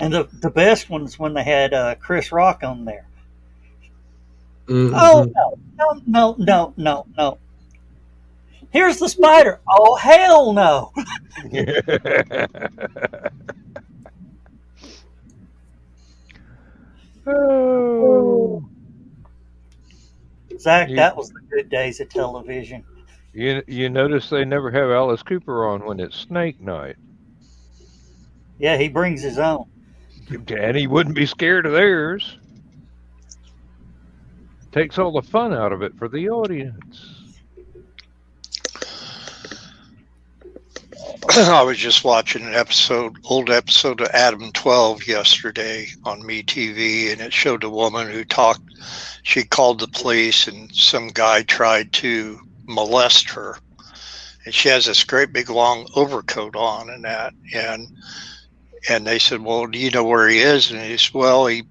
C: And the best ones when they had Chris Rock on there.
F: Mhm.
C: Oh, no. Here's the spider. Oh, hell no.
D: Oh.
C: Zach, that was the good days of television.
D: You notice they never have Alice Cooper on when it's Snake Night.
C: Yeah, he brings his own.
D: And he wouldn't be scared of theirs. Takes all the fun out of it for the audience.
E: I was just watching an old episode of Adam 12 yesterday on MeTV, and it showed a woman who she called the police, and some guy tried to molest her. And she has this great big long overcoat on and that. And they said, well, do you know where he is? And he said, well, he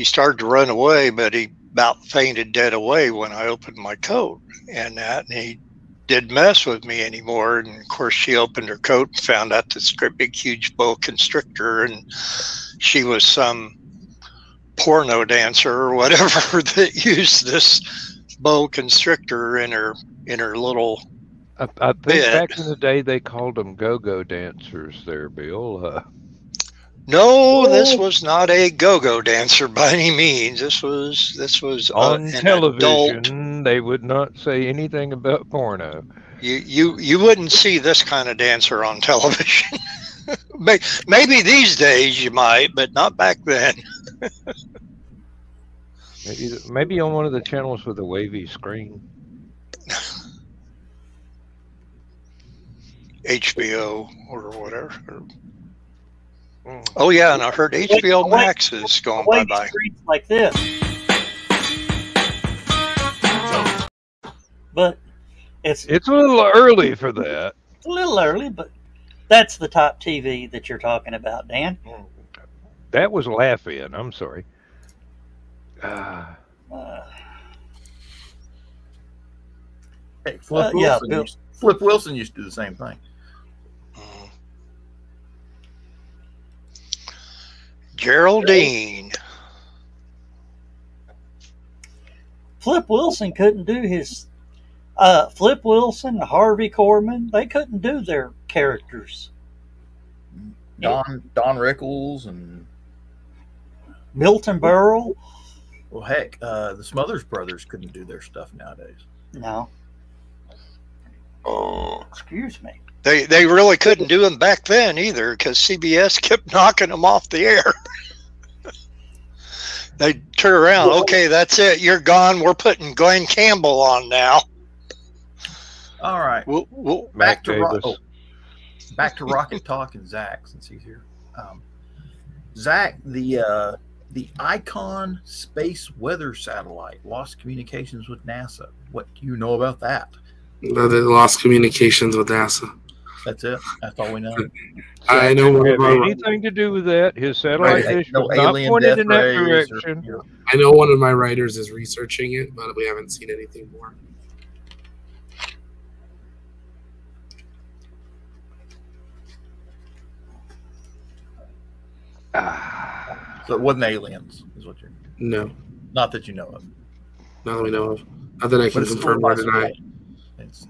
E: started to run away, but he about fainted dead away when I opened my coat and that. And he didn't mess with me anymore. And of course, she opened her coat and found out this great big huge boa constrictor, and she was some porno dancer or whatever that used this boa constrictor in her little
D: I think back in the day they called them go-go dancers there, Bill.
E: No, this was not a go-go dancer by any means. This was
D: on
E: an
D: television.
E: adult.
D: They would not say anything about porno.
E: You wouldn't see this kind of dancer on television. Maybe these days you might, but not back then.
D: Maybe on one of the channels with a wavy screen.
E: HBO or whatever. Oh yeah, and I heard HBO Max is going bye-bye.
C: Like this. But it's
D: a little early for that.
C: It's a little early, but that's the top TV that you're talking about, Dan.
D: That was Laugh-In. I'm sorry.
B: Hey, Flip Wilson used to do the same thing.
E: Geraldine.
C: Flip Wilson couldn't do his. Flip Wilson, Harvey Korman, they couldn't do their characters.
B: Don Rickles and
C: Milton Berle.
B: Well, heck, the Smothers Brothers couldn't do their stuff nowadays.
C: No. Oh, excuse me.
E: They really couldn't do them back then either because CBS kept knocking them off the air. They turn around. Okay, that's it. You're gone. We're putting Glenn Campbell on now.
B: All right.
E: We'll
B: Back
D: Mac
B: to
D: Davis.
B: back to Rocket Talk and Zach, since he's here. Zach, the Icon space weather satellite lost communications with NASA. What do you know about that?
F: That they lost communications with NASA.
B: That's it. That's all we know.
F: I know one
D: Have
F: of our,
D: anything to do with that? His satellite
B: Right,
D: dish
B: no
D: was not
B: alien
D: pointed
B: death
D: in that
B: rays or-
D: direction.
F: I know one of my writers is researching it, but we haven't seen anything more.
B: So it wasn't aliens, is what you're.
F: No,
B: Not that you know of.
F: not that we know of. Not that I
B: But
F: can
B: it's still
F: confirm or deny.
B: possible.
D: It's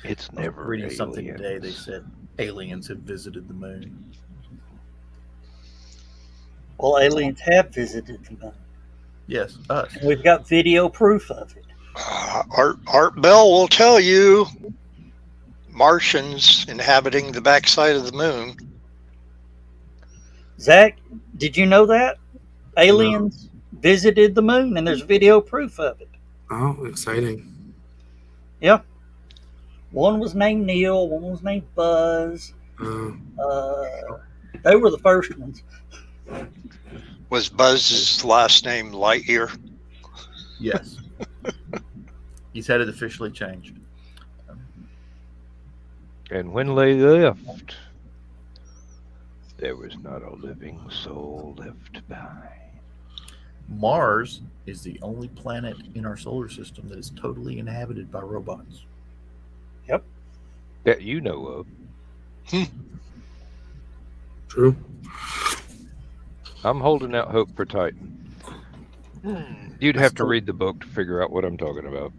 B: I was
D: never
B: reading something
D: aliens.
B: today. They said aliens have visited the moon.
C: Well, aliens have visited the moon.
B: Yes, us.
C: We've got video proof of it.
E: Art Bell will tell you Martians inhabiting the backside of the moon.
C: Zach, did you know that? Aliens visited the moon, and there's video proof of it.
F: Oh, exciting.
C: Yeah. One was named Neil, one was named Buzz.
F: Uh,
C: They were the first ones.
E: Was Buzz's last name Lightyear?
B: Yes. He's had it officially changed.
D: And when they left, there was not a living soul left behind.
B: Mars is the only planet in our solar system that is totally inhabited by robots.
D: That you know of.
F: true.
D: I'm holding out hope for Titan. You'd have to read the book to figure out what I'm talking about.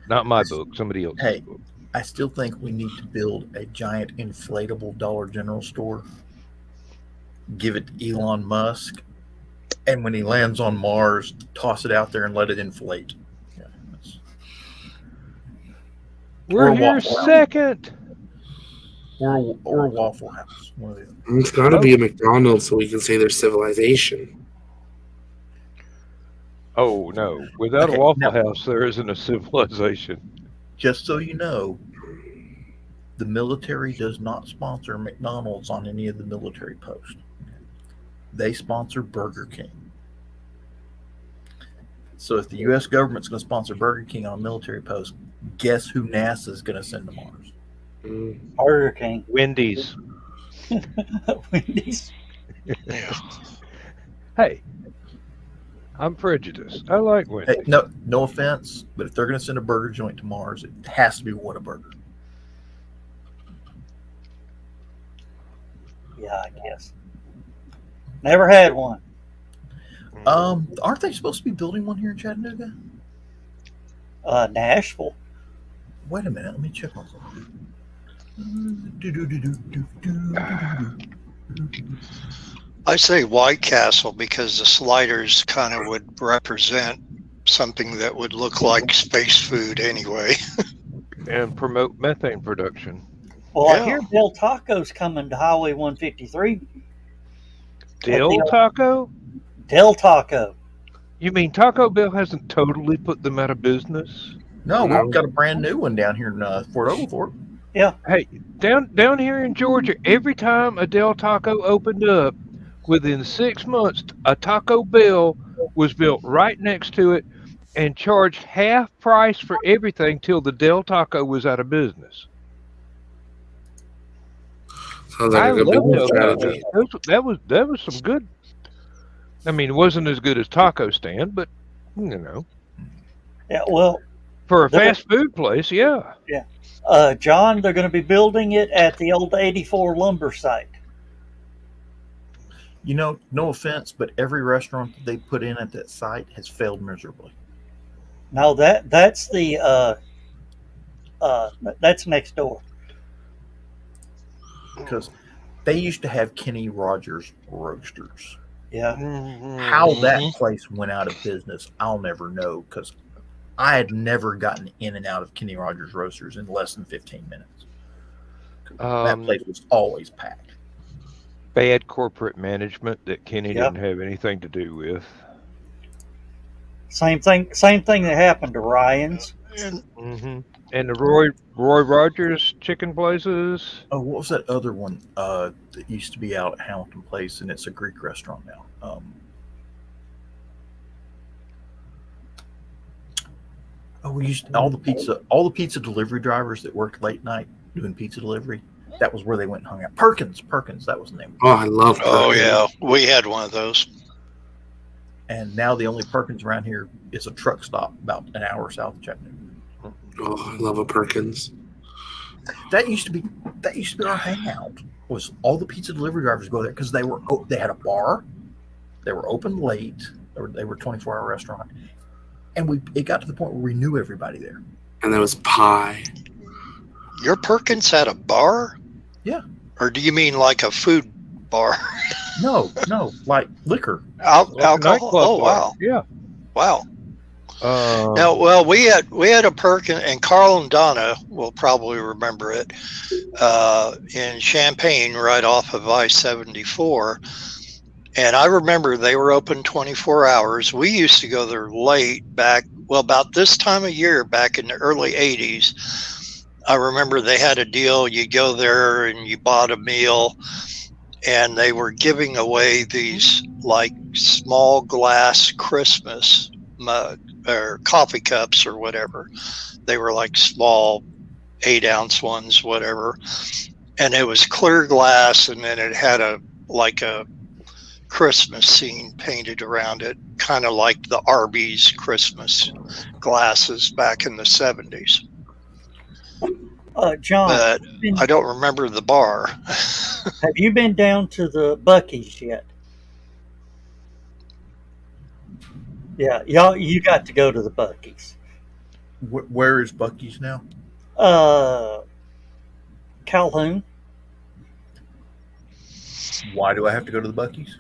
D: Not my book, somebody else's
B: Hey.
D: book.
B: I still think we need to build a giant inflatable Dollar General store, give it to Elon Musk, and when he lands on Mars, toss it out there and let it inflate. Yeah, that's-
D: We're
B: Or
D: here
B: Waffle House.
D: second.
B: or a Waffle House. One of the other.
F: It's got to be a McDonald's so we can say there's civilization.
D: Oh no! Without
B: Okay,
D: a Waffle
B: now-
D: House, there isn't a civilization.
B: Just so you know, the military does not sponsor McDonald's on any of the military posts. They sponsor Burger King. So if the U.S. government's going to sponsor Burger King on a military post, guess who NASA is going to send to Mars?
F: Mm.
C: Burger King.
D: Wendy's.
C: Wendy's.
E: Yeah.
D: Hey, I'm prejudiced. I like Wendy's.
B: Hey, no offense, but if they're going to send a burger joint to Mars, it has to be Whataburger.
C: Yeah, I guess. Never had one.
B: Aren't they supposed to be building one here in Chattanooga?
C: Nashville.
B: Wait a minute, let me check on something.
E: I say White Castle because the sliders kind of would represent something that would look like space food anyway.
D: And promote methane production.
C: Well, I
E: Yeah.
C: hear Del Taco's coming to Highway 153.
D: Del
C: the-
D: Taco?
C: Del Taco.
D: You mean Taco Bell hasn't totally put them out of business?
B: No,
F: No.
B: we've got a brand new one down here in Fort Oglethorpe.
D: Hey, down here in Georgia, every time a Del Taco opened up, within 6 months, a Taco Bell was built right next to it and charged half price for everything till the Del Taco was out of business.
F: Sounds like
D: I
F: a good
D: love
F: business
D: Del
F: strategy.
D: Taco. That was some good. I mean, it wasn't as good as Taco Stand, but you know,
C: Yeah, well,
D: for a
C: They're-
D: fast food place, yeah.
C: John, they're going to be building it at the old 84 lumber site.
B: You know, no offense, but every restaurant that they put in at that site has failed miserably.
C: No, that's the that's next door.
B: Because they used to have Kenny Rogers roasters.
C: Yeah.
B: How that
E: Mhm.
B: place went out of business, I'll never know, because I had never gotten in and out of Kenny Rogers Roasters in less than 15 minutes. That place was always packed.
D: Bad corporate management that Kenny
C: Yep.
D: didn't have anything to do with.
C: Same thing. Same thing that happened to Ryan's.
E: And
D: Hmm And the Roy Rogers chicken places.
B: Oh, what was that other one that used to be out at Hamilton Place, and it's a Greek restaurant now? We used all the pizza delivery drivers that worked late night doing pizza delivery. That was where they went and hung out. Perkins, that was the name.
F: Oh, I love
E: oh
F: Perkins.
E: yeah, we had one of those.
B: And now the only Perkins around here is a truck stop about an hour south of Chattanooga.
F: Oh, I love a Perkins.
B: That used to be our hangout. Was all the pizza delivery drivers go there because they had a bar, they were open late, they were 24-hour restaurant, and it got to the point where we knew everybody there.
F: And there was pie.
E: Your Perkins had a bar?
B: Yeah.
E: Or do you mean like a food bar?
B: No, like liquor.
E: Alcohol?
D: Nightclub
E: Oh
D: bar.
E: wow,
D: Yeah.
E: wow.
D: Uh,
E: Now, well, we had a Perkins, and Carl and Donna will probably remember it, in Champaign, right off of I-74. And I remember they were open 24 hours. We used to go there late about this time of year, back in the early 80s. I remember they had a deal. You go there and you bought a meal, and they were giving away these like small glass Christmas mug or coffee cups or whatever. They were like small 8-ounce ones, whatever. And it was clear glass, and then it had a Christmas scene painted around it, kind of like the Arby's Christmas glasses back in the 70s.
C: John,
E: But I don't remember the bar.
C: have you been down to the Buc-ee's yet? Yeah, you got to go to the Buc-ee's.
B: Where is Buc-ee's now?
C: Calhoun.
B: Why do I have to go to the Buc-ee's?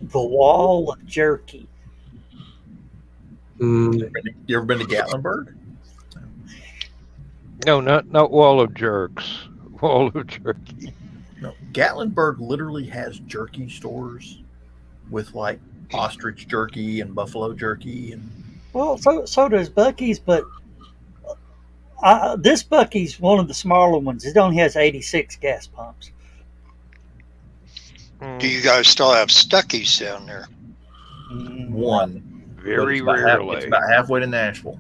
C: The Wall of Jerky.
F: Mm,
B: You ever been to Gatlinburg?
D: no, not Wall of Jerks. Wall of Jerky.
B: No, Gatlinburg literally has jerky stores with like ostrich jerky and buffalo jerky, and
C: Well, so does Buc-ee's, but this Buc-ee's one of the smaller ones. It only has 86 gas pumps.
E: Do you guys still have Stuckey's down there?
B: one.
D: Very
B: But
D: rarely.
B: it's about halfway to Nashville.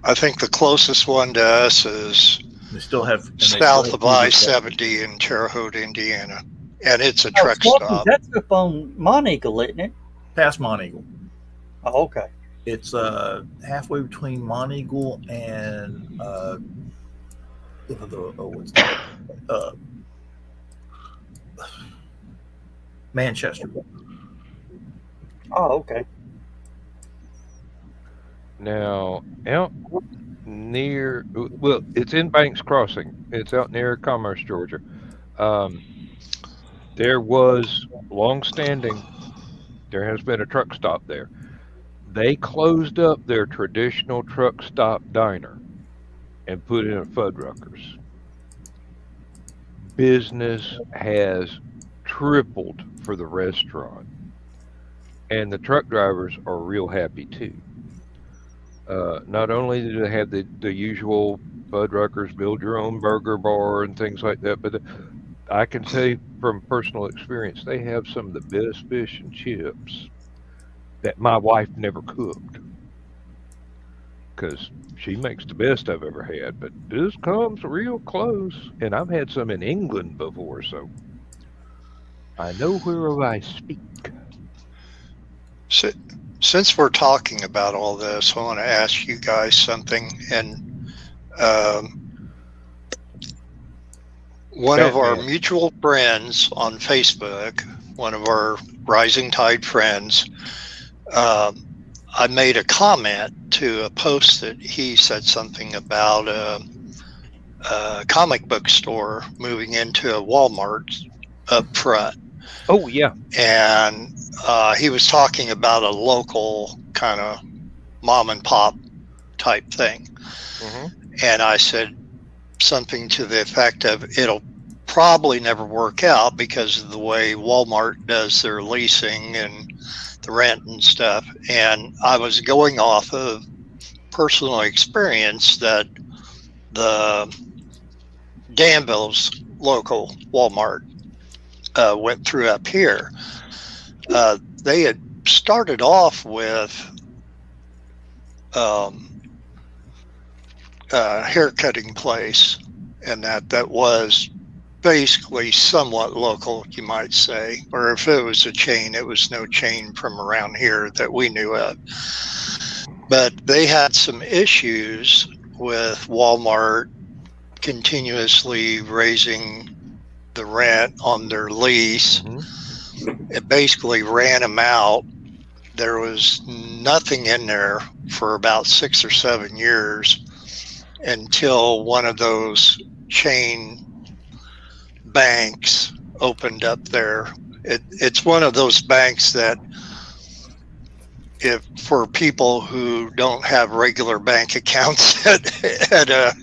E: I think the closest one to us is
B: They still have
E: south of I-70 in Terre Haute, Indiana. And it's a truck
C: Stuckey's,
E: stop.
C: that's up on Monteagle, isn't it?
B: past Monteagle.
C: Oh, okay.
B: It's halfway between Monteagle and what's that? Manchester.
C: Oh, okay.
D: Now, out near, well, it's in Banks Crossing. It's out near Commerce, Georgia. There was long-standing, there has been a truck stop there. They closed up their traditional truck stop diner and put in a Fuddruckers. Business has tripled for the restaurant, and the truck drivers are real happy too. Not only do they have the usual Fuddruckers, build your own burger bar and things like that, but I can say from personal experience, they have some of the best fish and chips that my wife never cooked, because she makes the best I've ever had. But this comes real close, and I've had some in England before, so I know whereof I speak.
E: Since we're talking about all this, I want to ask you guys something. And one of our mutual friends on Facebook, one of our Rising Tide friends, I made a comment to a post that he said something about a comic book store moving into a Walmart up front.
D: Oh yeah.
E: and he was talking about a local kind of mom and pop type thing.
D: Hmm.
E: And I said something to the effect of, it'll probably never work out because of the way Walmart does their leasing and the rent and stuff. And I was going off of personal experience that the Danville's local Walmart went through up here. They had started off with haircutting place, and that was basically somewhat local, you might say. Or if it was a chain, it was no chain from around here that we knew of. But they had some issues with Walmart continuously raising the rent on their lease. It basically ran them out. There was nothing in there for about 6 or 7 years until one of those chain banks opened up there. It's one of those banks that, if for people who don't have regular bank accounts at a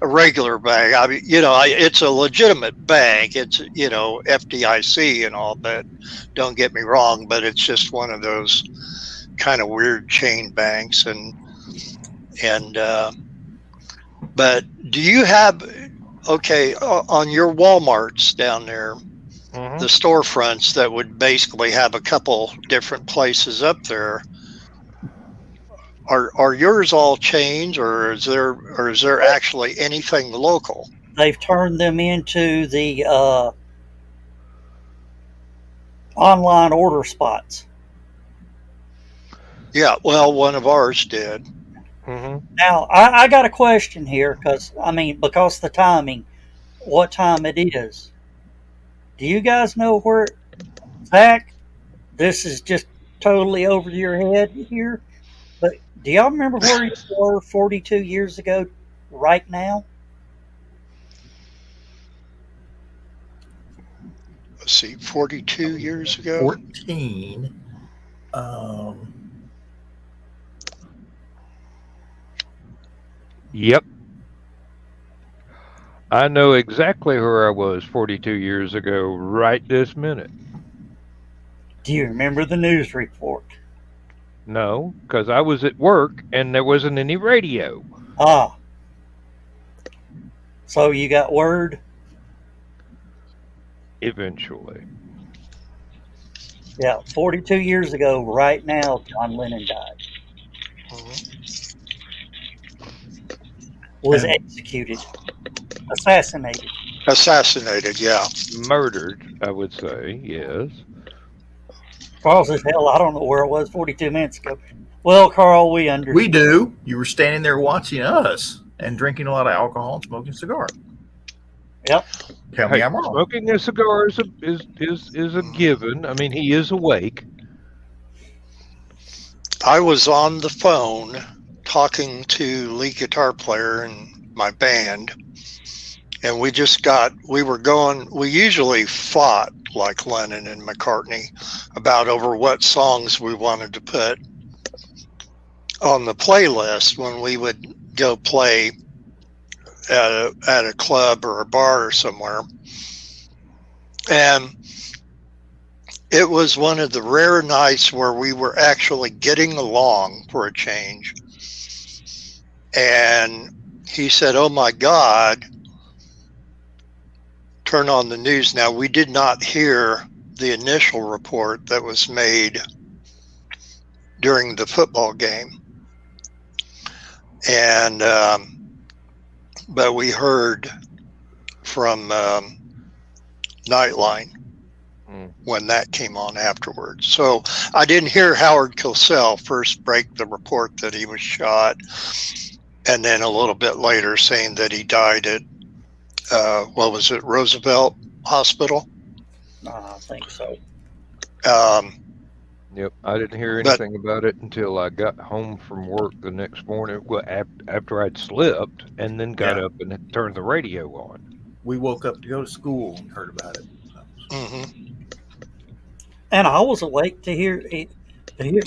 E: regular bank, I mean, it's a legitimate bank. It's, FDIC and all that. Don't get me wrong, but it's just one of those kind of weird chain banks. But do you have, on your Walmarts down there, the storefronts that would basically have a couple different places up there, are yours all chains, or is there actually anything local?
C: They've turned them into the online order spots.
E: Yeah, well, one of ours did.
C: Now, I got a question here, because the timing, what time it is. Do you guys know where, Zach, this is just totally over your head here, but do y'all remember where you were 42 years ago right now?
E: Let's see, 42 years ago?
B: 14.
D: Yep. I know exactly where I was 42 years ago right this minute.
C: Do you remember the news report?
D: No, because I was at work and there wasn't any radio.
C: Ah. So you got word?
D: Eventually.
C: Yeah, 42 years ago right now, John Lennon died. Was executed. Assassinated.
E: Assassinated, yeah.
D: Murdered, I would say, yes.
C: Carl's as hell, I don't know where it was 42 minutes ago. Well, Carl, we understand.
B: We do. You were standing there watching us and drinking a lot of alcohol and smoking cigars.
C: Yep.
B: Tell me I'm wrong.
D: Smoking a cigar is a given. I mean, he is awake.
E: I was on the phone talking to lead guitar player in my band, and we usually fought like Lennon and McCartney about over what songs we wanted to put on the playlist when we would go play at a club or a bar or somewhere. And it was one of the rare nights where we were actually getting along for a change. And he said, "Oh my God, turn on the news." Now, we did not hear the initial report that was made during the football game. And, but we heard from Nightline when that came on afterwards. So I didn't hear Howard Cosell first break the report that he was shot, and then a little bit later saying that he died at, what was it, Roosevelt Hospital?
C: I think so.
D: Yep, I didn't hear anything about it until I got home from work the next morning. Well, after I'd slept, and then got up and turned the radio on.
B: We woke up to go to school and heard about it.
C: And I was awake to hear it. To hear,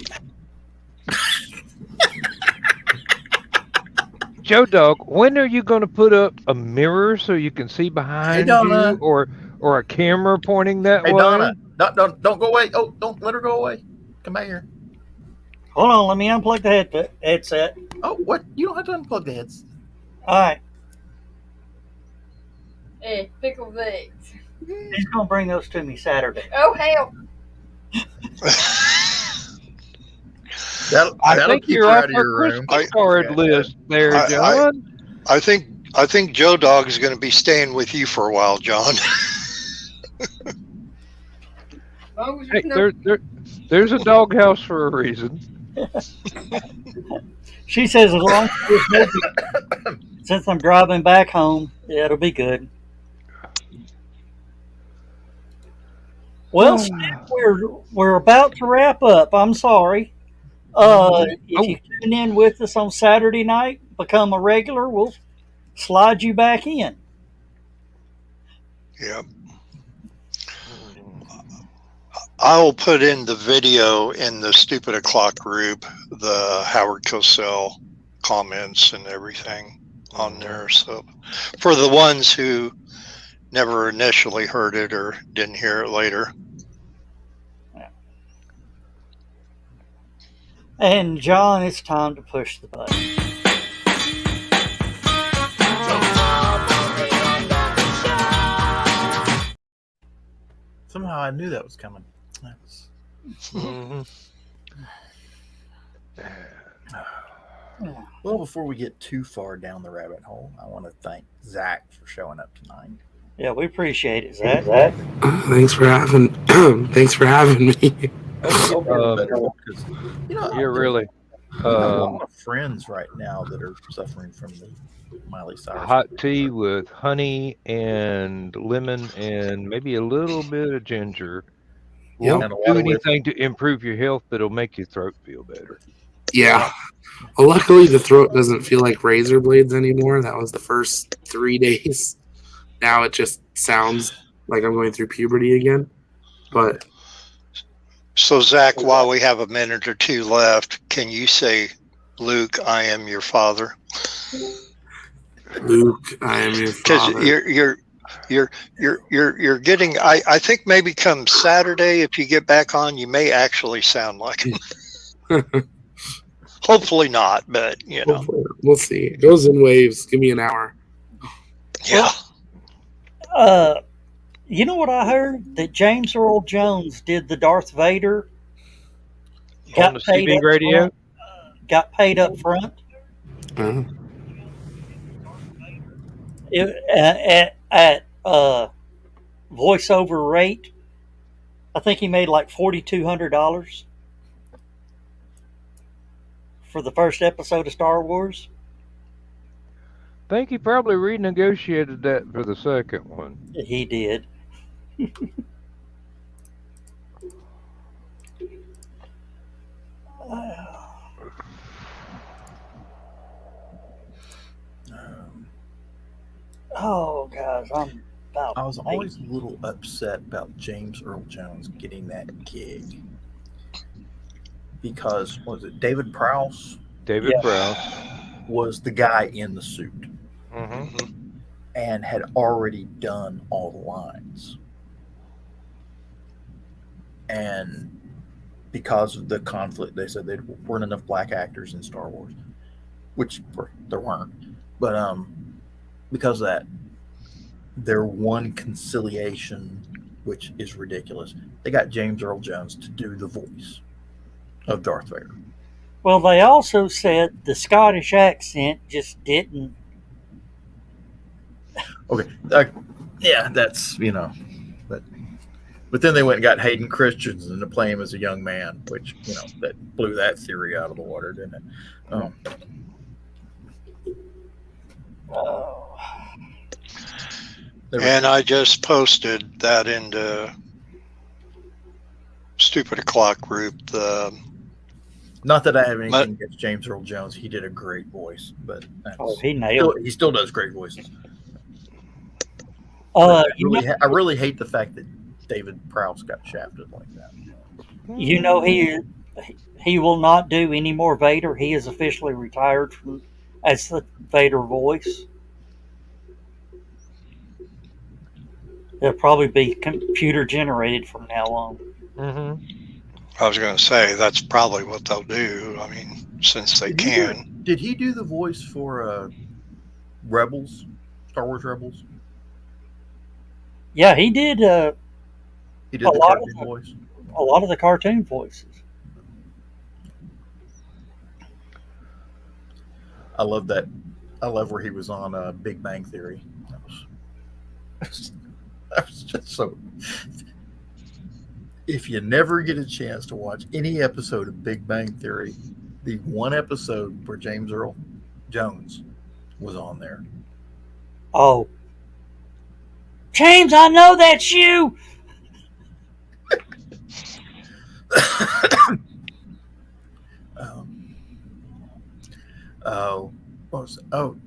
D: Joe Dog, when are you going to put up a mirror so you can see behind
B: Donna.
D: you, or a camera pointing that
B: Hey,
D: way?
B: Donna, don't go away. Oh, don't let her go away. Come back here.
C: hold on, let me unplug the headset.
B: Oh, what? You don't have to unplug the heads.
C: All right,
G: Hey, pickle Vicks.
C: he's gonna bring those to me Saturday.
G: Oh, hell.
B: That'll
D: think
B: keep
D: you're
B: her
D: off
B: out of
D: our
B: your room.
D: Christmas card
B: Yeah.
D: list there,
E: I-
D: John.
E: I think Joe Dog is going to be staying with you for a while, John.
G: Oh,
D: Hey, there's a doghouse for a reason.
C: She says as long as there's no, since I'm driving back home, yeah, it'll be good. Well, Steve, we're about to wrap up. I'm sorry. If you tune in with us on Saturday night, become a regular, we'll slide you back in.
E: Yep. I'll put in the video in the Stupid O'Clock group, the Howard Cosell comments and everything on there. So for the ones who never initially heard it or didn't hear it later.
C: And John, it's time to push the button.
B: Somehow I knew that was coming. Well, before we get too far down the rabbit hole, I want to thank Zach for showing up tonight.
C: Yeah, we appreciate it, Zach.
F: Thanks for having. Thanks for having me.
B: Hope you're better, 'cause,
D: Yeah, really.
B: I have a lot of friends right now that are suffering from the Miley Cyrus.
D: Hot tea with honey and lemon and maybe a little bit of ginger.
F: Yep.
B: And a lot
D: Do
B: of whipped-
D: anything to improve your health that'll make your throat feel better.
F: Yeah. Well, luckily the throat doesn't feel like razor blades anymore. That was the first 3 days. Now it just sounds like I'm going through puberty again. But
E: So Zach, while we have a minute or two left, can you say, Luke, I am your father?
F: Luke, I am your
E: Because
F: father.
E: you're getting. I think maybe come Saturday, if you get back on, you may actually sound like him. Hopefully not, but you know.
F: Hopefully. We'll see. It goes in waves. Give me an hour.
E: Yeah.
C: You know what I heard? That James Earl Jones did the Darth Vader.
D: On the CB
C: up
D: radio?
C: front, got paid up front.
F: Uh,
C: At voiceover rate. I think he made like $4,200 for the first episode of Star Wars.
D: I think he probably renegotiated that for the second one.
C: He did. Oh, guys, I'm about.
B: I was always a little upset about James Earl Jones getting that gig because, what was it, David Prowse
D: David
C: Yeah.
D: Prowse.
B: was the guy in the suit
D: Mm-hmm.
B: and had already done all the lines. And because of the conflict, they said there weren't enough black actors in Star Wars, which there weren't. But because of that, their one conciliation, which is ridiculous, they got James Earl Jones to do the voice of Darth Vader.
C: Well, they also said the Scottish accent just didn't.
B: Okay, yeah, that's but then they went and got Hayden Christensen to play him as a young man, which that blew that theory out of the water, didn't it?
E: And I just posted that into Stupid O'Clock group.
B: Not that I have anything against James Earl Jones; he did a great voice, but
C: He nailed it.
B: he still does great voices.
C: I
B: I really hate the fact that David Prowse got shafted like that.
C: You know, he will not do any more Vader. He is officially retired from as the Vader voice. It'll probably be computer generated from now on.
E: I was going to say that's probably what they'll do. I mean, since they can.
B: Did he do the voice for Rebels, Star Wars Rebels?
C: Yeah, he did.
B: He did the cartoon voice.
C: A lot of the cartoon voices.
B: I love that. I love where he was on Big Bang Theory. That was just so. If you never get a chance to watch any episode of Big Bang Theory, the one episode where James Earl Jones was on there.
C: Oh, James, I know that's you.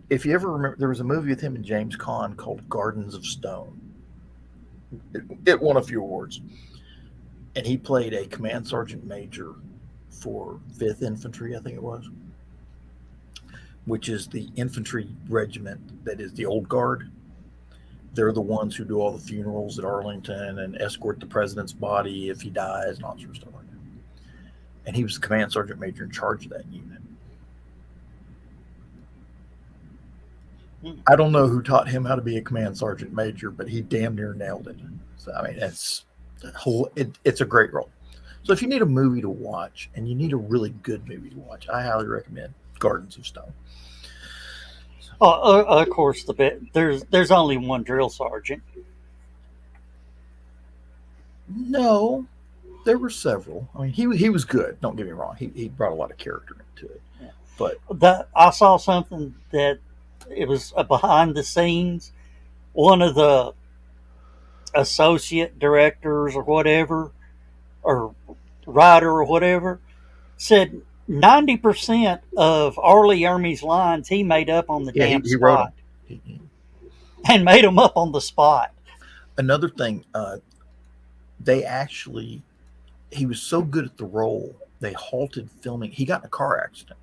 C: If you ever remember, there was a movie with him and James Caan called Gardens of Stone. It won a few awards. And he played a command sergeant major for 5th Infantry, I think it was, which is the infantry regiment that is the old guard. They're the ones who do all the funerals at Arlington and escort the president's body if he dies and all sorts of stuff like that. And he was the command sergeant major in charge of that unit. I don't know who taught him how to be a command sergeant major, but he damn near nailed it. So, I mean, it's a great role. So if you need a movie to watch, and you need a really good movie to watch, I highly recommend Gardens of Stone. Of course, there's only one drill sergeant.
B: No, there were several. I mean, he was good. Don't get me wrong. He brought a lot of character into it.
C: Yeah.
B: But
C: I saw something that it was behind the scenes. One of the associate directors or whatever, or writer or whatever, said 90% of Arlie Ermey's lines he made up on the damn
B: he wrote
C: spot. And made them up on the spot.
B: Another thing, he was so good at the role, they halted filming. He got in a car accident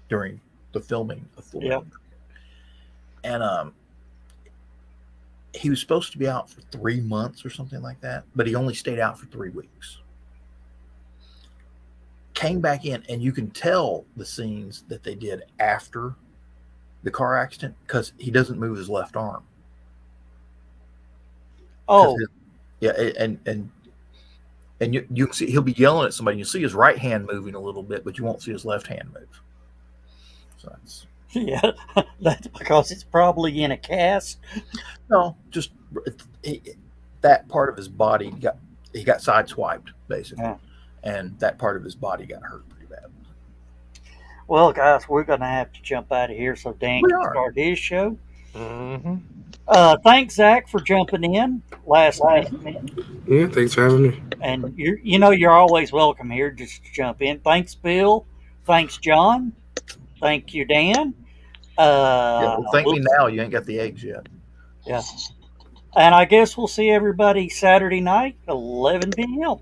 B: during the filming of Full Metal. And he was supposed to be out for 3 months or something like that, but he only stayed out for 3 weeks. Came back in, and you can tell the scenes that they did after the car accident because he doesn't move his left arm.
C: Oh,
B: and you can see he'll be yelling at somebody. You see his right hand moving a little bit, but you won't see his left hand move. So
C: yeah, that's because it's probably in a cast.
B: No, just that part of his body he got sideswiped basically. Yeah. And that part of his body got hurt pretty bad.
C: Well, guys, we're going to have to jump out of here so Dan can start his show.
D: Mm-hmm.
C: Thanks, Zach, for jumping in last night.
F: Yeah, thanks for having me.
C: And you're always welcome here just to jump in. Thanks, Bill. Thanks, John. Thank you, Dan.
B: Thank me now. You ain't got the eggs yet.
C: Yeah. And I guess we'll see everybody Saturday night, 11 p.m.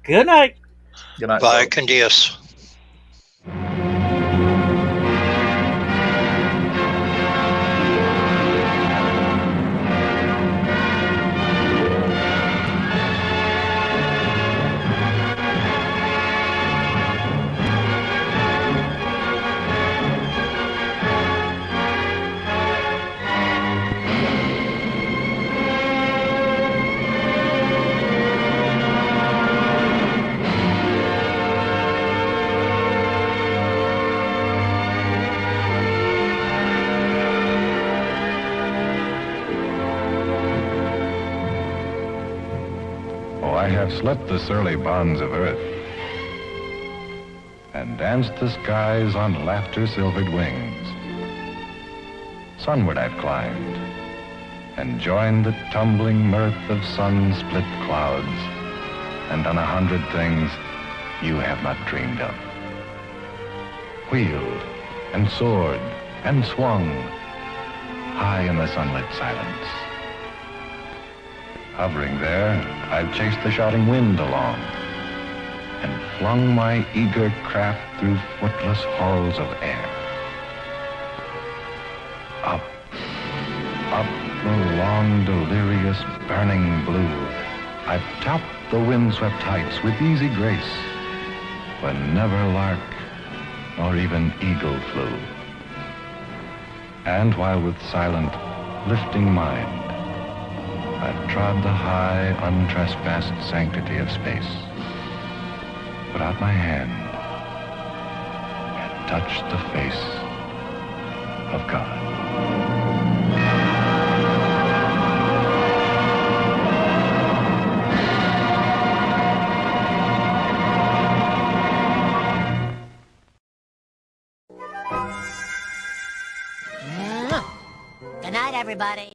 C: Good night.
B: Good night.
E: Bye, con Dios.
H: I have slept the surly bonds of earth and danced the skies on laughter-silvered wings. Sunward I've climbed and joined the tumbling mirth of sun-split clouds and done 100 things you have not dreamed of. Wheeled and soared and swung high in the sunlit silence. Hovering there, I've chased the shouting wind along and flung my eager craft through footless halls of air. Up, up the long, delirious, burning blue, I've topped the windswept heights with easy grace, when never lark nor even eagle flew. And while with silent, lifting mind, I've trod the high, untrespassed sanctity of space, put out my hand and touched the face of God.
I: Good night, everybody.